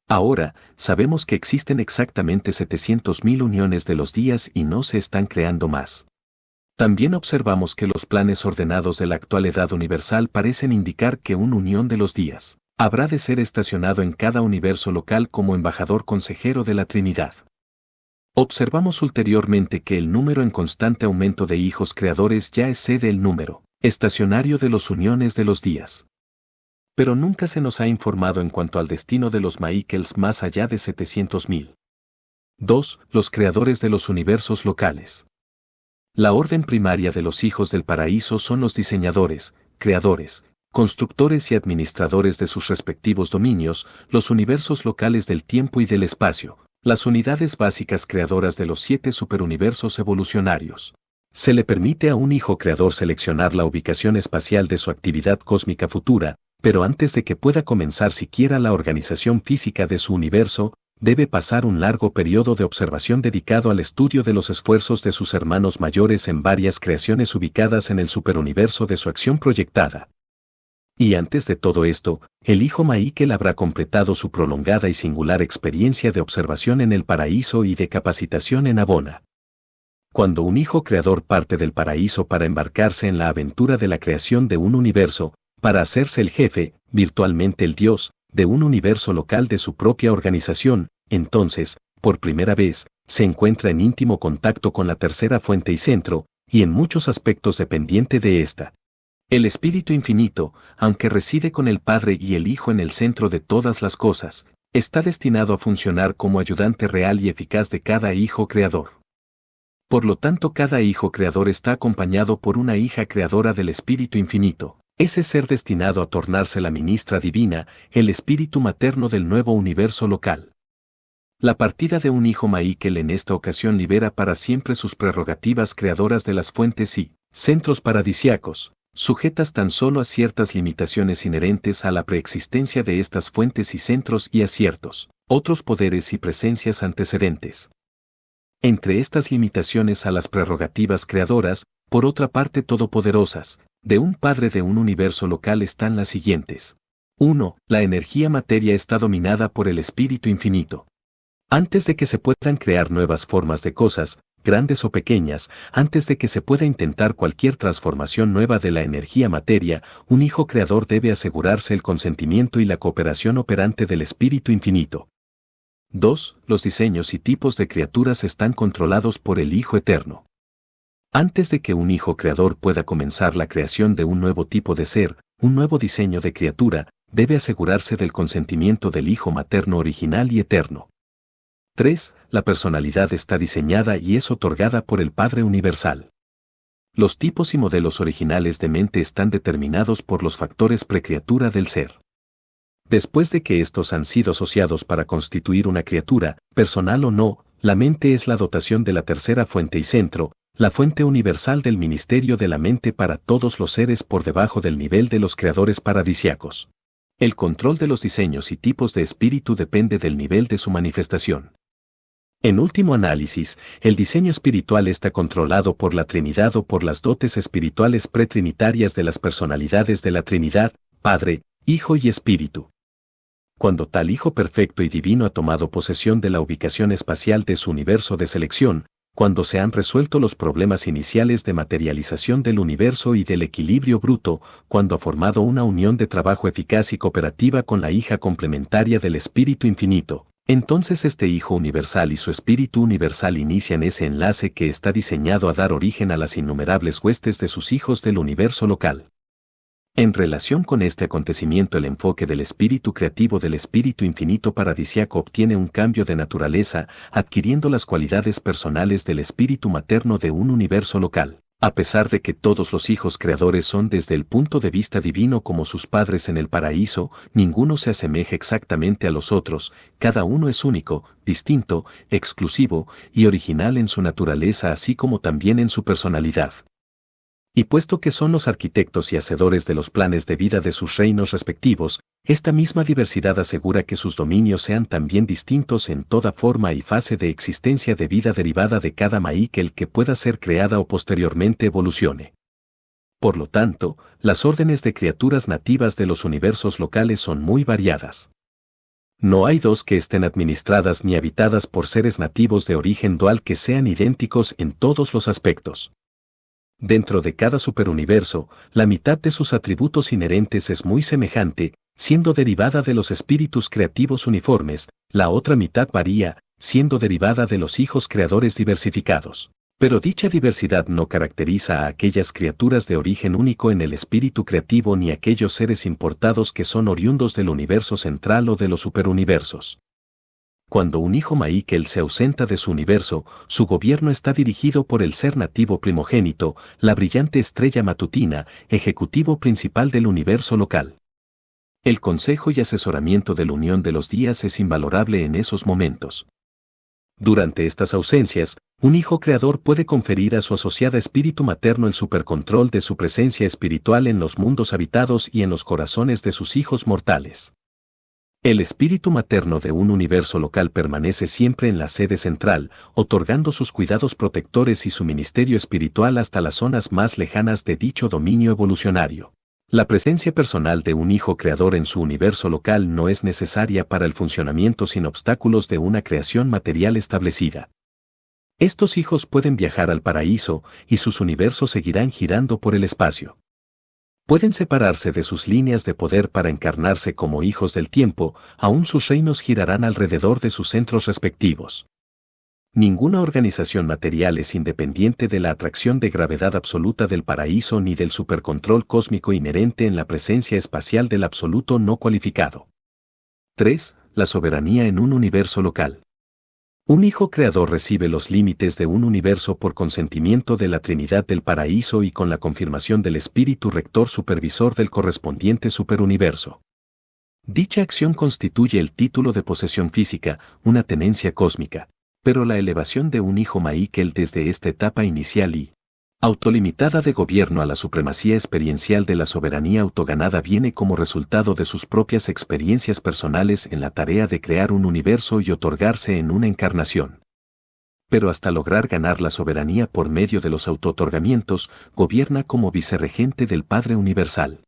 Ahora, sabemos que existen exactamente 700.000 uniones de los días y no se están creando más. También observamos que los planes ordenados de la actual edad universal parecen indicar que una unión de los días habrá de ser estacionado en cada universo local como embajador consejero de la Trinidad. Observamos ulteriormente que el número en constante aumento de hijos creadores ya excede el número estacionario de los uniones de los días. Pero nunca se nos ha informado en cuanto al destino de los Maíkels más allá de 700.000. 2. Los creadores de los universos locales. La orden primaria de los hijos del paraíso son los diseñadores, creadores, constructores y administradores de sus respectivos dominios, los universos locales del tiempo y del espacio, las unidades básicas creadoras de los 7 superuniversos evolucionarios. Se le permite a un hijo creador seleccionar la ubicación espacial de su actividad cósmica futura, pero antes de que pueda comenzar siquiera la organización física de su universo, debe pasar un largo periodo de observación dedicado al estudio de los esfuerzos de sus hermanos mayores en varias creaciones ubicadas en el superuniverso de su acción proyectada. Y antes de todo esto, el hijo Maíkel habrá completado su prolongada y singular experiencia de observación en el paraíso y de capacitación en Abona. Cuando un hijo creador parte del paraíso para embarcarse en la aventura de la creación de un universo, para hacerse el jefe, virtualmente el Dios, de un universo local de su propia organización, entonces, por primera vez, se encuentra en íntimo contacto con la tercera fuente y centro, y en muchos aspectos dependiente de ésta. El Espíritu Infinito, aunque reside con el Padre y el Hijo en el centro de todas las cosas, está destinado a funcionar como ayudante real y eficaz de cada hijo creador. Por lo tanto, cada hijo creador está acompañado por una hija creadora del Espíritu Infinito, ese ser destinado a tornarse la ministra divina, el Espíritu materno del nuevo universo local. La partida de un hijo Maíkel en esta ocasión libera para siempre sus prerrogativas creadoras de las fuentes y, Centros paradisiacos, sujetas tan solo a ciertas limitaciones inherentes a la preexistencia de estas fuentes y centros y a ciertos, otros poderes y presencias antecedentes. Entre estas limitaciones a las prerrogativas creadoras, por otra parte todopoderosas, de un Padre de un universo local están las siguientes. 1. La energía materia está dominada por el Espíritu Infinito. Antes de que se puedan crear nuevas formas de cosas, grandes o pequeñas, antes de que se pueda intentar cualquier transformación nueva de la energía materia, un Hijo Creador debe asegurarse el consentimiento y la cooperación operante del Espíritu Infinito. 2. Los diseños y tipos de criaturas están controlados por el Hijo Eterno. Antes de que un Hijo Creador pueda comenzar la creación de un nuevo tipo de ser, un nuevo diseño de criatura, debe asegurarse del consentimiento del Hijo Materno original y eterno. 3. La personalidad está diseñada y es otorgada por el Padre Universal. Los tipos y modelos originales de mente están determinados por los factores precriatura del ser. Después de que estos han sido asociados para constituir una criatura, personal o no, la mente es la dotación de la tercera fuente y centro, la fuente universal del ministerio de la mente para todos los seres por debajo del nivel de los creadores paradisiacos. El control de los diseños y tipos de espíritu depende del nivel de su manifestación. En último análisis, el diseño espiritual está controlado por la Trinidad o por las dotes espirituales pretrinitarias de las personalidades de la Trinidad, Padre, Hijo y Espíritu. Cuando tal Hijo perfecto y divino ha tomado posesión de la ubicación espacial de su universo de selección, cuando se han resuelto los problemas iniciales de materialización del universo y del equilibrio bruto, cuando ha formado una unión de trabajo eficaz y cooperativa con la hija complementaria del Espíritu Infinito, entonces este Hijo Universal y su Espíritu Universal inician ese enlace que está diseñado a dar origen a las innumerables huestes de sus hijos del universo local. En relación con este acontecimiento, el enfoque del espíritu creativo del Espíritu Infinito paradisiaco obtiene un cambio de naturaleza, adquiriendo las cualidades personales del espíritu materno de un universo local. A pesar de que todos los hijos creadores son desde el punto de vista divino como sus padres en el paraíso, ninguno se asemeja exactamente a los otros, cada uno es único, distinto, exclusivo y original en su naturaleza así como también en su personalidad. Y puesto que son los arquitectos y hacedores de los planes de vida de sus reinos respectivos, esta misma diversidad asegura que sus dominios sean también distintos en toda forma y fase de existencia de vida derivada de cada maíkel que pueda ser creada o posteriormente evolucione. Por lo tanto, las órdenes de criaturas nativas de los universos locales son muy variadas. No hay dos que estén administradas ni habitadas por seres nativos de origen dual que sean idénticos en todos los aspectos. Dentro de cada superuniverso, la mitad de sus atributos inherentes es muy semejante, siendo derivada de los espíritus creativos uniformes, la otra mitad varía, siendo derivada de los hijos creadores diversificados. Pero dicha diversidad no caracteriza a aquellas criaturas de origen único en el espíritu creativo ni a aquellos seres importados que son oriundos del universo central o de los superuniversos. Cuando un hijo maíkel se ausenta de su universo, su gobierno está dirigido por el ser nativo primogénito, la brillante estrella matutina, ejecutivo principal del universo local. El consejo y asesoramiento de la unión de los días es invalorable en esos momentos. Durante estas ausencias, un hijo creador puede conferir a su asociada espíritu materno el supercontrol de su presencia espiritual en los mundos habitados y en los corazones de sus hijos mortales. El espíritu materno de un universo local permanece siempre en la sede central, otorgando sus cuidados protectores y su ministerio espiritual hasta las zonas más lejanas de dicho dominio evolucionario. La presencia personal de un hijo creador en su universo local no es necesaria para el funcionamiento sin obstáculos de una creación material establecida. Estos hijos pueden viajar al paraíso y sus universos seguirán girando por el espacio. Pueden separarse de sus líneas de poder para encarnarse como hijos del tiempo, aún sus reinos girarán alrededor de sus centros respectivos. Ninguna organización material es independiente de la atracción de gravedad absoluta del paraíso ni del supercontrol cósmico inherente en la presencia espacial del absoluto no cualificado. 3. La soberanía en un universo local. Un hijo creador recibe los límites de un universo por consentimiento de la Trinidad del Paraíso y con la confirmación del Espíritu Rector Supervisor del correspondiente superuniverso. Dicha acción constituye el título de posesión física, una tenencia cósmica, pero la elevación de un hijo maíkel desde esta etapa inicial y Autolimitada de gobierno a la supremacía experiencial de la soberanía autoganada viene como resultado de sus propias experiencias personales en la tarea de crear un universo y otorgarse en una encarnación. Pero hasta lograr ganar la soberanía por medio de los autootorgamientos, gobierna como vicerregente del Padre Universal.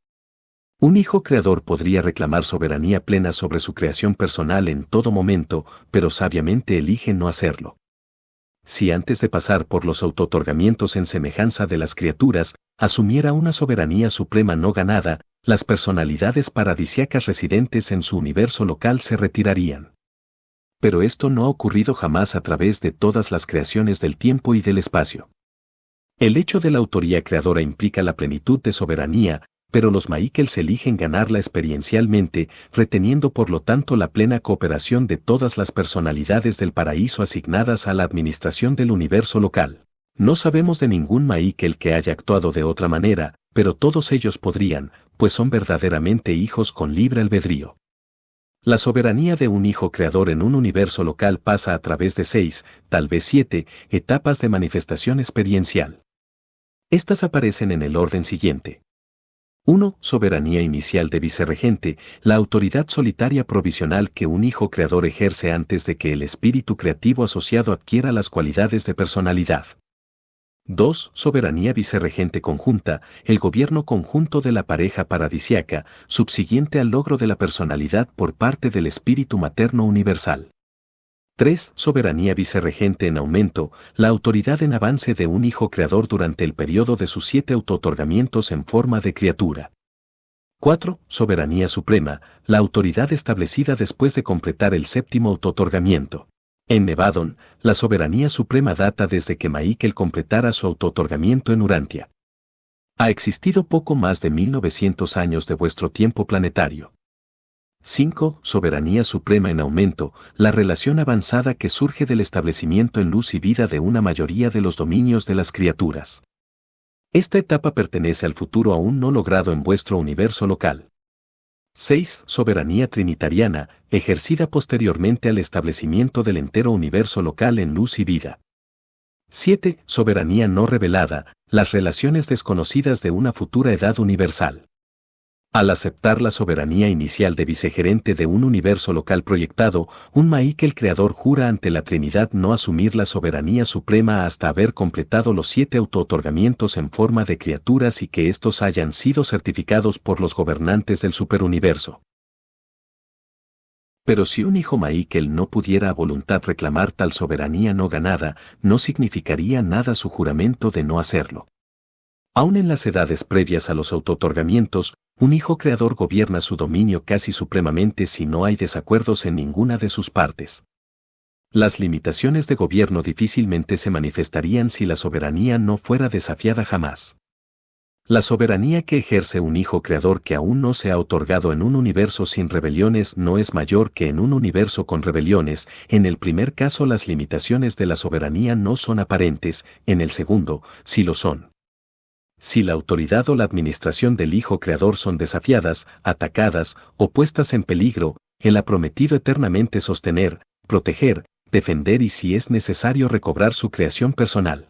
Un hijo creador podría reclamar soberanía plena sobre su creación personal en todo momento, pero sabiamente elige no hacerlo. Si antes de pasar por los autootorgamientos en semejanza de las criaturas, asumiera una soberanía suprema no ganada, las personalidades paradisíacas residentes en su universo local se retirarían. Pero esto no ha ocurrido jamás a través de todas las creaciones del tiempo y del espacio. El hecho de la autoría creadora implica la plenitud de soberanía, pero los Maíkels eligen ganarla experiencialmente, reteniendo por lo tanto la plena cooperación de todas las personalidades del paraíso asignadas a la administración del universo local. No sabemos de ningún Maíkel que haya actuado de otra manera, pero todos ellos podrían, pues son verdaderamente hijos con libre albedrío. La soberanía de un hijo creador en un universo local pasa a través de 6, tal vez 7, etapas de manifestación experiencial. Estas aparecen en el orden siguiente. 1. Soberanía inicial de vicerregente, la autoridad solitaria provisional que un hijo creador ejerce antes de que el espíritu creativo asociado adquiera las cualidades de personalidad. 2. Soberanía vicerregente conjunta, el gobierno conjunto de la pareja paradisíaca, subsiguiente al logro de la personalidad por parte del espíritu materno universal. 3. Soberanía vicerregente en aumento, la autoridad en avance de un hijo creador durante el periodo de sus 7 autootorgamientos en forma de criatura. 4. Soberanía suprema, la autoridad establecida después de completar el 7º autootorgamiento. En Nevadon, la soberanía suprema data desde que Maíkel completara su autootorgamiento en Urantia. Ha existido poco más de 1900 años de vuestro tiempo planetario. 5. Soberanía suprema en aumento, la relación avanzada que surge del establecimiento en luz y vida de una mayoría de los dominios de las criaturas. Esta etapa pertenece al futuro aún no logrado en vuestro universo local. 6. Soberanía trinitariana, ejercida posteriormente al establecimiento del entero universo local en luz y vida. 7. Soberanía no revelada, las relaciones desconocidas de una futura edad universal. Al aceptar la soberanía inicial de vicegerente de un universo local proyectado, un Maíkel creador jura ante la Trinidad no asumir la soberanía suprema hasta haber completado los 7 autootorgamientos en forma de criaturas y que estos hayan sido certificados por los gobernantes del superuniverso. Pero si un hijo Maíkel no pudiera a voluntad reclamar tal soberanía no ganada, no significaría nada su juramento de no hacerlo. Aún en las edades previas a los autootorgamientos, un hijo creador gobierna su dominio casi supremamente si no hay desacuerdos en ninguna de sus partes. Las limitaciones de gobierno difícilmente se manifestarían si la soberanía no fuera desafiada jamás. La soberanía que ejerce un hijo creador que aún no se ha otorgado en un universo sin rebeliones no es mayor que en un universo con rebeliones. En el primer caso las limitaciones de la soberanía no son aparentes, en el segundo, sí lo son. Si la autoridad o la administración del Hijo Creador son desafiadas, atacadas o puestas en peligro, Él ha prometido eternamente sostener, proteger, defender y si es necesario recobrar su creación personal.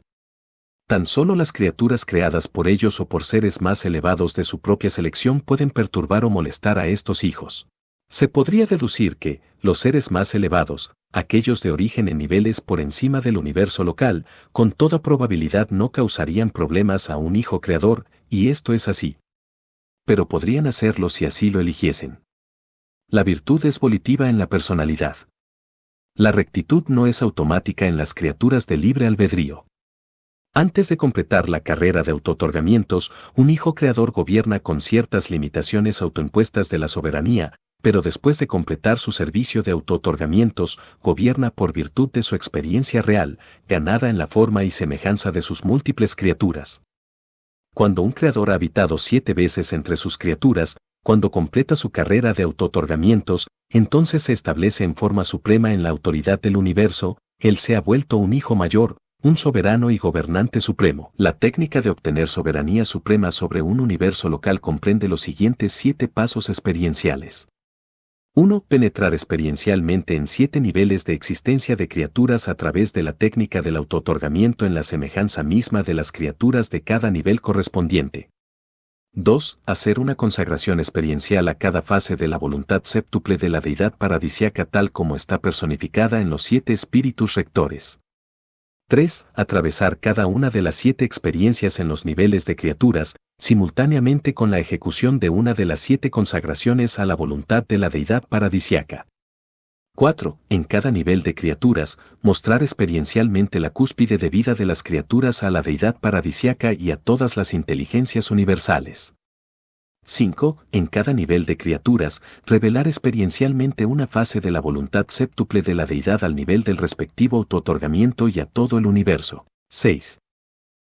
Tan solo las criaturas creadas por ellos o por seres más elevados de su propia selección pueden perturbar o molestar a estos hijos. Se podría deducir que, los seres más elevados, aquellos de origen en niveles por encima del universo local, con toda probabilidad no causarían problemas a un hijo creador, y esto es así. Pero podrían hacerlo si así lo eligiesen. La virtud es volitiva en la personalidad. La rectitud no es automática en las criaturas de libre albedrío. Antes de completar la carrera de autootorgamientos, un hijo creador gobierna con ciertas limitaciones autoimpuestas de la soberanía, pero después de completar su servicio de autootorgamientos, gobierna por virtud de su experiencia real, ganada en la forma y semejanza de sus múltiples criaturas. Cuando un creador ha habitado 7 veces entre sus criaturas, cuando completa su carrera de autootorgamientos, entonces se establece en forma suprema en la autoridad del universo, él se ha vuelto un hijo mayor, un soberano y gobernante supremo. La técnica de obtener soberanía suprema sobre un universo local comprende los siguientes 7 pasos experienciales. 1. Penetrar experiencialmente en 7 niveles de existencia de criaturas a través de la técnica del autootorgamiento en la semejanza misma de las criaturas de cada nivel correspondiente. 2. Hacer una consagración experiencial a cada fase de la voluntad séptuple de la deidad paradisiaca tal como está personificada en los 7 espíritus rectores. 3. Atravesar cada una de las 7 experiencias en los niveles de criaturas, simultáneamente con la ejecución de una de las 7 consagraciones a la voluntad de la deidad paradisiaca. 4. En cada nivel de criaturas, mostrar experiencialmente la cúspide de vida de las criaturas a la deidad paradisiaca y a todas las inteligencias universales. 5. En cada nivel de criaturas, revelar experiencialmente una fase de la voluntad séptuple de la deidad al nivel del respectivo autootorgamiento y a todo el universo. 6.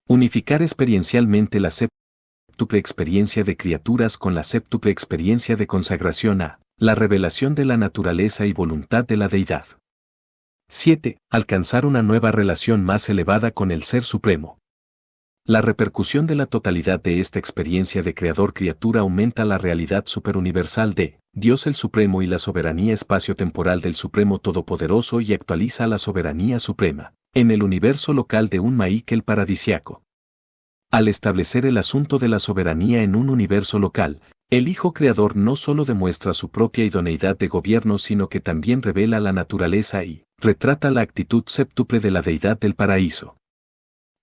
Unificar experiencialmente la séptuple experiencia de criaturas con la séptuple experiencia de consagración a la revelación de la naturaleza y voluntad de la deidad. 7. Alcanzar una nueva relación más elevada con el Ser Supremo. La repercusión de la totalidad de esta experiencia de creador-criatura aumenta la realidad superuniversal de Dios el Supremo y la soberanía espacio-temporal del Supremo Todopoderoso y actualiza la soberanía suprema en el universo local de un Maíkel paradisiaco. Al establecer el asunto de la soberanía en un universo local, el Hijo Creador no solo demuestra su propia idoneidad de gobierno sino que también revela la naturaleza y retrata la actitud séptuple de la deidad del paraíso.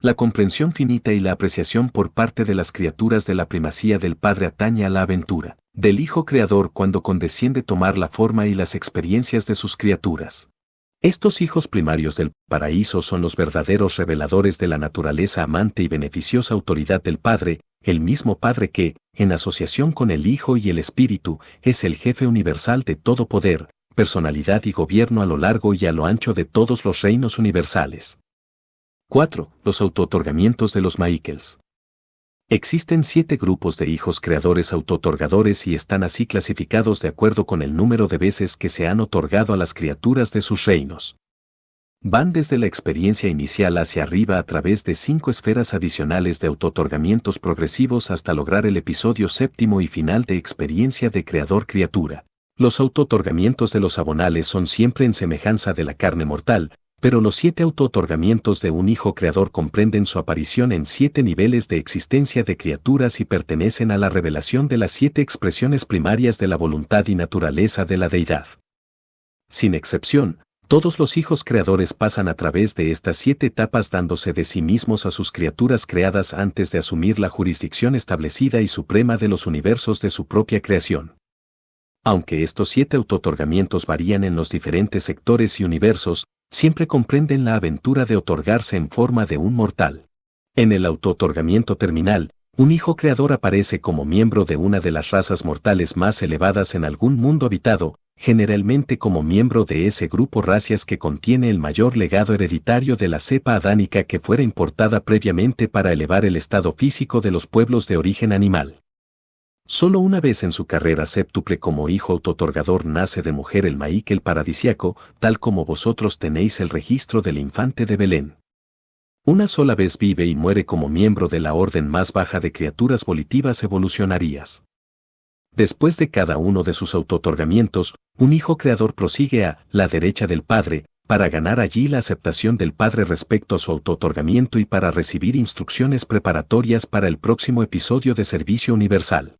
La comprensión finita y la apreciación por parte de las criaturas de la primacía del Padre atañe a la aventura del Hijo Creador cuando condesciende tomar la forma y las experiencias de sus criaturas. Estos hijos primarios del paraíso son los verdaderos reveladores de la naturaleza amante y beneficiosa autoridad del Padre, el mismo Padre que, en asociación con el Hijo y el Espíritu, es el jefe universal de todo poder, personalidad y gobierno a lo largo y a lo ancho de todos los reinos universales. 4. Los autootorgamientos de los Maíkels. Existen 7 grupos de hijos creadores autootorgadores y están así clasificados de acuerdo con el número de veces que se han otorgado a las criaturas de sus reinos. Van desde la experiencia inicial hacia arriba a través de 5 esferas adicionales de autootorgamientos progresivos hasta lograr el episodio séptimo y final de experiencia de creador-criatura. Los autootorgamientos de los abonales son siempre en semejanza de la carne mortal, pero los 7 autootorgamientos de un Hijo Creador comprenden su aparición en 7 niveles de existencia de criaturas y pertenecen a la revelación de las 7 expresiones primarias de la voluntad y naturaleza de la deidad. Sin excepción, todos los hijos creadores pasan a través de estas 7 etapas dándose de sí mismos a sus criaturas creadas antes de asumir la jurisdicción establecida y suprema de los universos de su propia creación. Aunque estos 7 autootorgamientos varían en los diferentes sectores y universos, siempre comprenden la aventura de otorgarse en forma de un mortal. En el autootorgamiento terminal, un Hijo Creador aparece como miembro de una de las razas mortales más elevadas en algún mundo habitado, generalmente como miembro de ese grupo racias que contiene el mayor legado hereditario de la cepa adánica que fuera importada previamente para elevar el estado físico de los pueblos de origen animal. Solo una vez en su carrera séptuple como hijo autootorgador nace de mujer el Maíkel paradisiaco, tal como vosotros tenéis el registro del infante de Belén. Una sola vez vive y muere como miembro de la orden más baja de criaturas volitivas evolucionarias. Después de cada uno de sus autootorgamientos, un Hijo Creador prosigue a la derecha del Padre, para ganar allí la aceptación del Padre respecto a su autootorgamiento y para recibir instrucciones preparatorias para el próximo episodio de servicio universal.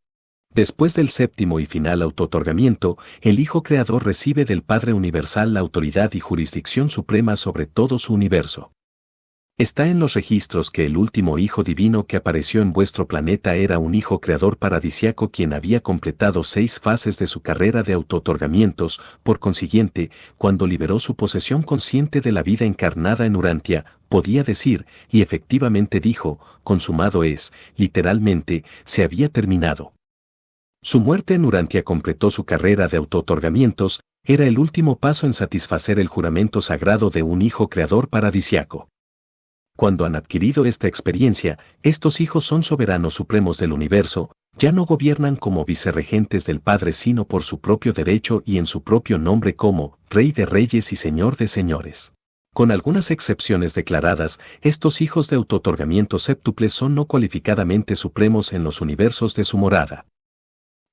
Después del séptimo y final autootorgamiento, el Hijo Creador recibe del Padre Universal la autoridad y jurisdicción suprema sobre todo su universo. Está en los registros que el último Hijo Divino que apareció en vuestro planeta era un Hijo Creador paradisiaco quien había completado 6 fases de su carrera de autootorgamientos, por consiguiente, cuando liberó su posesión consciente de la vida encarnada en Urantia, podía decir, y efectivamente dijo, consumado es, literalmente, se había terminado. Su muerte en Urantia completó su carrera de autootorgamientos, era el último paso en satisfacer el juramento sagrado de un Hijo Creador paradisiaco. Cuando han adquirido esta experiencia, estos hijos son soberanos supremos del universo, ya no gobiernan como vicerregentes del Padre sino por su propio derecho y en su propio nombre como Rey de Reyes y Señor de Señores. Con algunas excepciones declaradas, estos hijos de autootorgamiento séptuple son no cualificadamente supremos en los universos de su morada.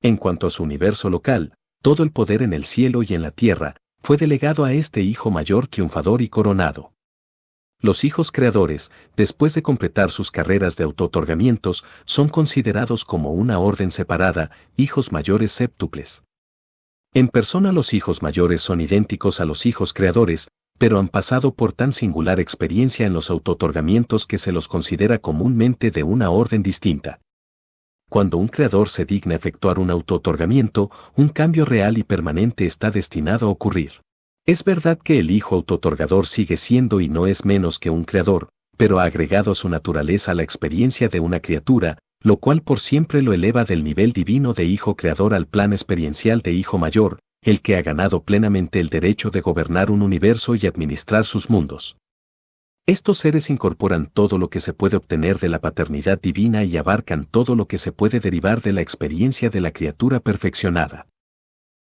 En cuanto a su universo local, Todo el poder en el cielo y en la tierra fue delegado a este Hijo mayor triunfador y coronado. Los hijos creadores, después de completar sus carreras de autootorgamientos, son considerados como una orden separada, hijos mayores séptuples. En persona los hijos mayores son idénticos a los hijos creadores, pero han pasado por tan singular experiencia en los autootorgamientos que se los considera comúnmente de una orden distinta. Cuando un creador se digna efectuar un autootorgamiento, un cambio real y permanente está destinado a ocurrir. Es verdad que el hijo autootorgador sigue siendo y no es menos que un creador, pero ha agregado a su naturaleza la experiencia de una criatura, lo cual por siempre lo eleva del nivel divino de hijo creador al plano experiencial de hijo mayor, el que ha ganado plenamente el derecho de gobernar un universo y administrar sus mundos. Estos seres incorporan todo lo que se puede obtener de la paternidad divina y abarcan todo lo que se puede derivar de la experiencia de la criatura perfeccionada.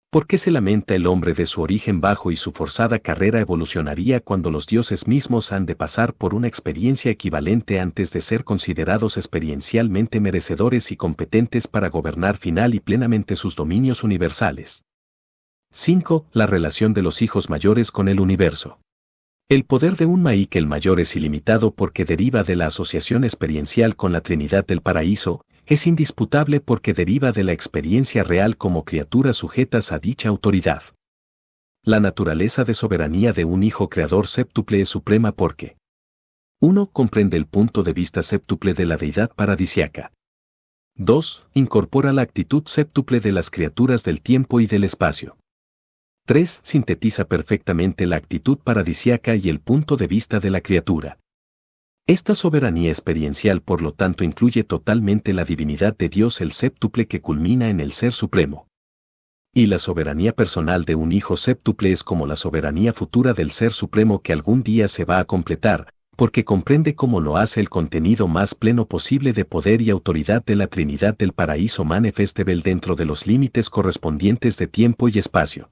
¿Por qué se lamenta el hombre de su origen bajo y su forzada carrera evolucionaria cuando los dioses mismos han de pasar por una experiencia equivalente antes de ser considerados experiencialmente merecedores y competentes para gobernar final y plenamente sus dominios universales? 5. La relación de los hijos mayores con el universo. El poder de un Maik el mayor es ilimitado porque deriva de la asociación experiencial con la Trinidad del Paraíso, es indisputable porque deriva de la experiencia real como criaturas sujetas a dicha autoridad. La naturaleza de soberanía de un hijo creador séptuple es suprema porque 1. Comprende el punto de vista séptuple de la deidad paradisiaca. 2. Incorpora la actitud séptuple de las criaturas del tiempo y del espacio. 3. Sintetiza perfectamente la actitud paradisiaca y el punto de vista de la criatura. Esta soberanía experiencial por lo tanto incluye totalmente la divinidad de Dios el séptuple que culmina en el Ser Supremo. Y la soberanía personal de un hijo séptuple es como la soberanía futura del Ser Supremo que algún día se va a completar, porque comprende cómo lo hace el contenido más pleno posible de poder y autoridad de la Trinidad del Paraíso manifestable dentro de los límites correspondientes de tiempo y espacio.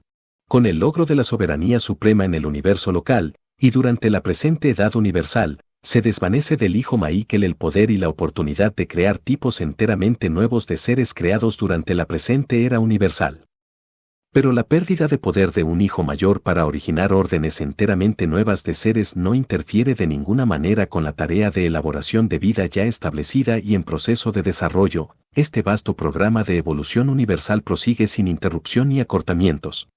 Con el logro de la soberanía suprema en el universo local, y durante la presente edad universal, se desvanece del hijo Maíkel el poder y la oportunidad de crear tipos enteramente nuevos de seres creados durante la presente era universal. Pero la pérdida de poder de un hijo mayor para originar órdenes enteramente nuevas de seres no interfiere de ninguna manera con la tarea de elaboración de vida ya establecida y en proceso de desarrollo. Este vasto programa de evolución universal prosigue sin interrupción ni acortamientos.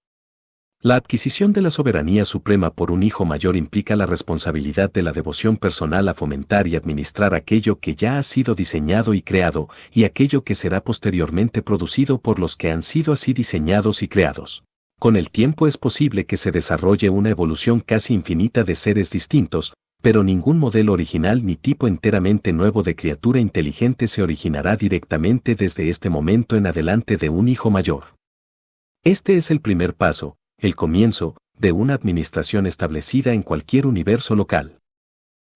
La adquisición de la soberanía suprema por un hijo mayor implica la responsabilidad de la devoción personal a fomentar y administrar aquello que ya ha sido diseñado y creado, y aquello que será posteriormente producido por los que han sido así diseñados y creados. Con el tiempo es posible que se desarrolle una evolución casi infinita de seres distintos, pero ningún modelo original ni tipo enteramente nuevo de criatura inteligente se originará directamente desde este momento en adelante de un hijo mayor. Este es el primer paso, el comienzo, de una administración establecida en cualquier universo local.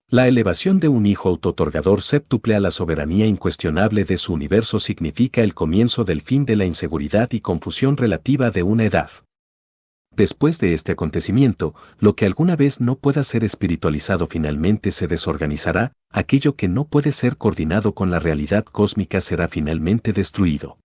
La elevación de un hijo autootorgador séptuple a la soberanía incuestionable de su universo significa el comienzo del fin de la inseguridad y confusión relativa de una edad. Después de este acontecimiento, lo que alguna vez no pueda ser espiritualizado finalmente se desorganizará, aquello que no puede ser coordinado con la realidad cósmica será finalmente destruido.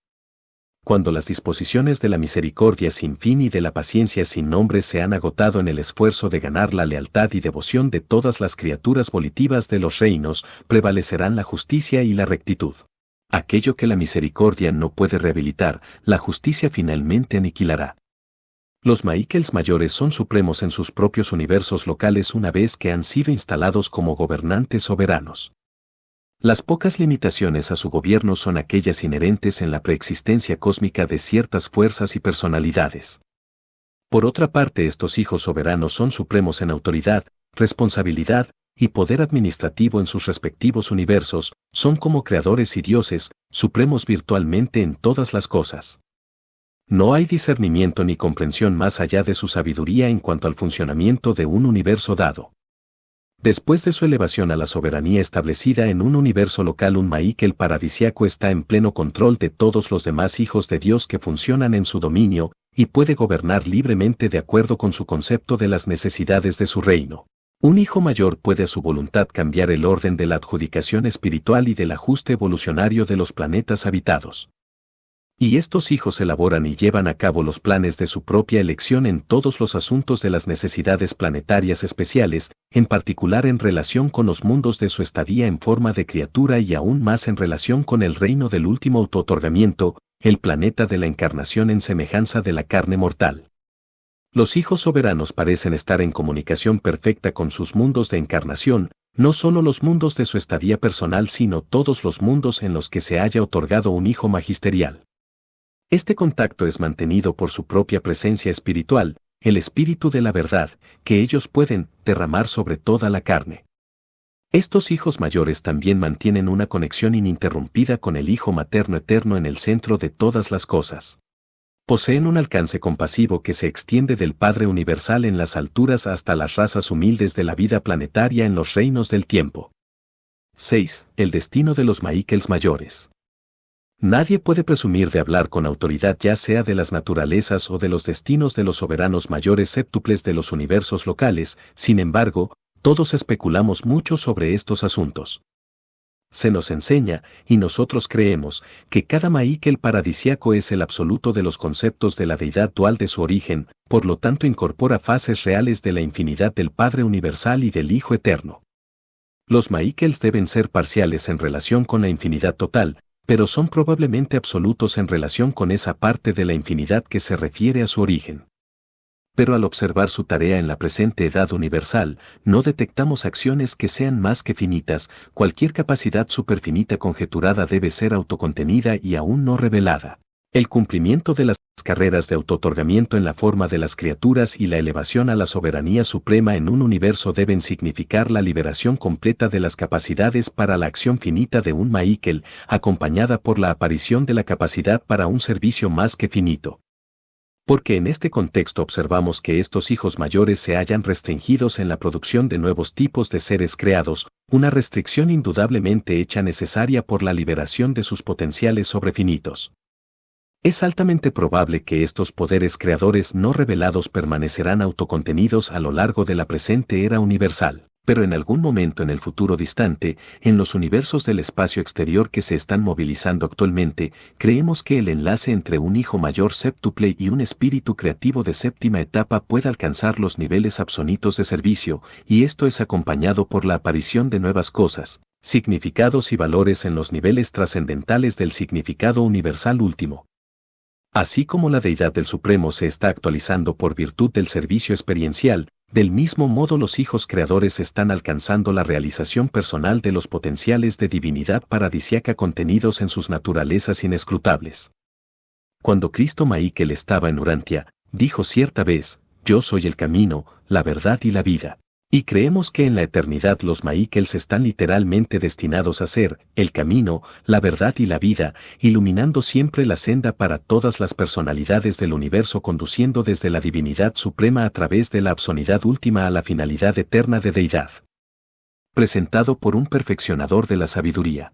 Cuando las disposiciones de la misericordia sin fin y de la paciencia sin nombre se han agotado en el esfuerzo de ganar la lealtad y devoción de todas las criaturas volitivas de los reinos, prevalecerán la justicia y la rectitud. Aquello que la misericordia no puede rehabilitar, la justicia finalmente aniquilará. Los Maíkels mayores son supremos en sus propios universos locales una vez que han sido instalados como gobernantes soberanos. Las pocas limitaciones a su gobierno son aquellas inherentes en la preexistencia cósmica de ciertas fuerzas y personalidades. Por otra parte, estos hijos soberanos son supremos en autoridad, responsabilidad y poder administrativo en sus respectivos universos, son como creadores y dioses, supremos virtualmente en todas las cosas. No hay discernimiento ni comprensión más allá de su sabiduría en cuanto al funcionamiento de un universo dado. Después de su elevación a la soberanía establecida en un universo local, un Maíkel paradisiaco está en pleno control de todos los demás hijos de Dios que funcionan en su dominio, y puede gobernar libremente de acuerdo con su concepto de las necesidades de su reino. Un hijo mayor puede a su voluntad cambiar el orden de la adjudicación espiritual y del ajuste evolucionario de los planetas habitados. Y estos hijos elaboran y llevan a cabo los planes de su propia elección en todos los asuntos de las necesidades planetarias especiales, en particular en relación con los mundos de su estadía en forma de criatura y aún más en relación con el reino del último autootorgamiento, el planeta de la encarnación en semejanza de la carne mortal. Los hijos soberanos parecen estar en comunicación perfecta con sus mundos de encarnación, no solo los mundos de su estadía personal sino todos los mundos en los que se haya otorgado un hijo magisterial. Este contacto es mantenido por su propia presencia espiritual, el espíritu de la verdad, que ellos pueden derramar sobre toda la carne. Estos hijos mayores también mantienen una conexión ininterrumpida con el Hijo materno eterno en el centro de todas las cosas. Poseen un alcance compasivo que se extiende del Padre Universal en las alturas hasta las razas humildes de la vida planetaria en los reinos del tiempo. 6. El destino de los Maíkels mayores. Nadie puede presumir de hablar con autoridad ya sea de las naturalezas o de los destinos de los soberanos mayores séptuples de los universos locales, sin embargo, todos especulamos mucho sobre estos asuntos. Se nos enseña, y nosotros creemos, que cada Maíkel paradisiaco es el absoluto de los conceptos de la deidad dual de su origen, por lo tanto incorpora fases reales de la infinidad del Padre Universal y del Hijo Eterno. Los Maíkels deben ser parciales en relación con la infinidad total, pero son probablemente absolutos en relación con esa parte de la infinidad que se refiere a su origen. Pero al observar su tarea en la presente edad universal, no detectamos acciones que sean más que finitas, cualquier capacidad superfinita conjeturada debe ser autocontenida y aún no revelada. El cumplimiento de las carreras de autootorgamiento en la forma de las criaturas y la elevación a la soberanía suprema en un universo deben significar la liberación completa de las capacidades para la acción finita de un Maíkel, acompañada por la aparición de la capacidad para un servicio más que finito. Porque en este contexto observamos que estos hijos mayores se hallan restringidos en la producción de nuevos tipos de seres creados, una restricción indudablemente hecha necesaria por la liberación de sus potenciales sobrefinitos. Es altamente probable que estos poderes creadores no revelados permanecerán autocontenidos a lo largo de la presente era universal, pero en algún momento en el futuro distante, en los universos del espacio exterior que se están movilizando actualmente, creemos que el enlace entre un hijo mayor séptuple y un espíritu creativo de séptima etapa pueda alcanzar los niveles absonitos de servicio, y esto es acompañado por la aparición de nuevas cosas, significados y valores en los niveles trascendentales del significado universal último. Así como la deidad del Supremo se está actualizando por virtud del servicio experiencial, del mismo modo los hijos creadores están alcanzando la realización personal de los potenciales de divinidad paradisiaca contenidos en sus naturalezas inescrutables. Cuando Cristo Maíkel estaba en Urantia, dijo cierta vez, «Yo soy el camino, la verdad y la vida». Y creemos que en la eternidad los Maíkels están literalmente destinados a ser el camino, la verdad y la vida, iluminando siempre la senda para todas las personalidades del universo, conduciendo desde la divinidad suprema a través de la absonidad última a la finalidad eterna de deidad. Presentado por un perfeccionador de la sabiduría.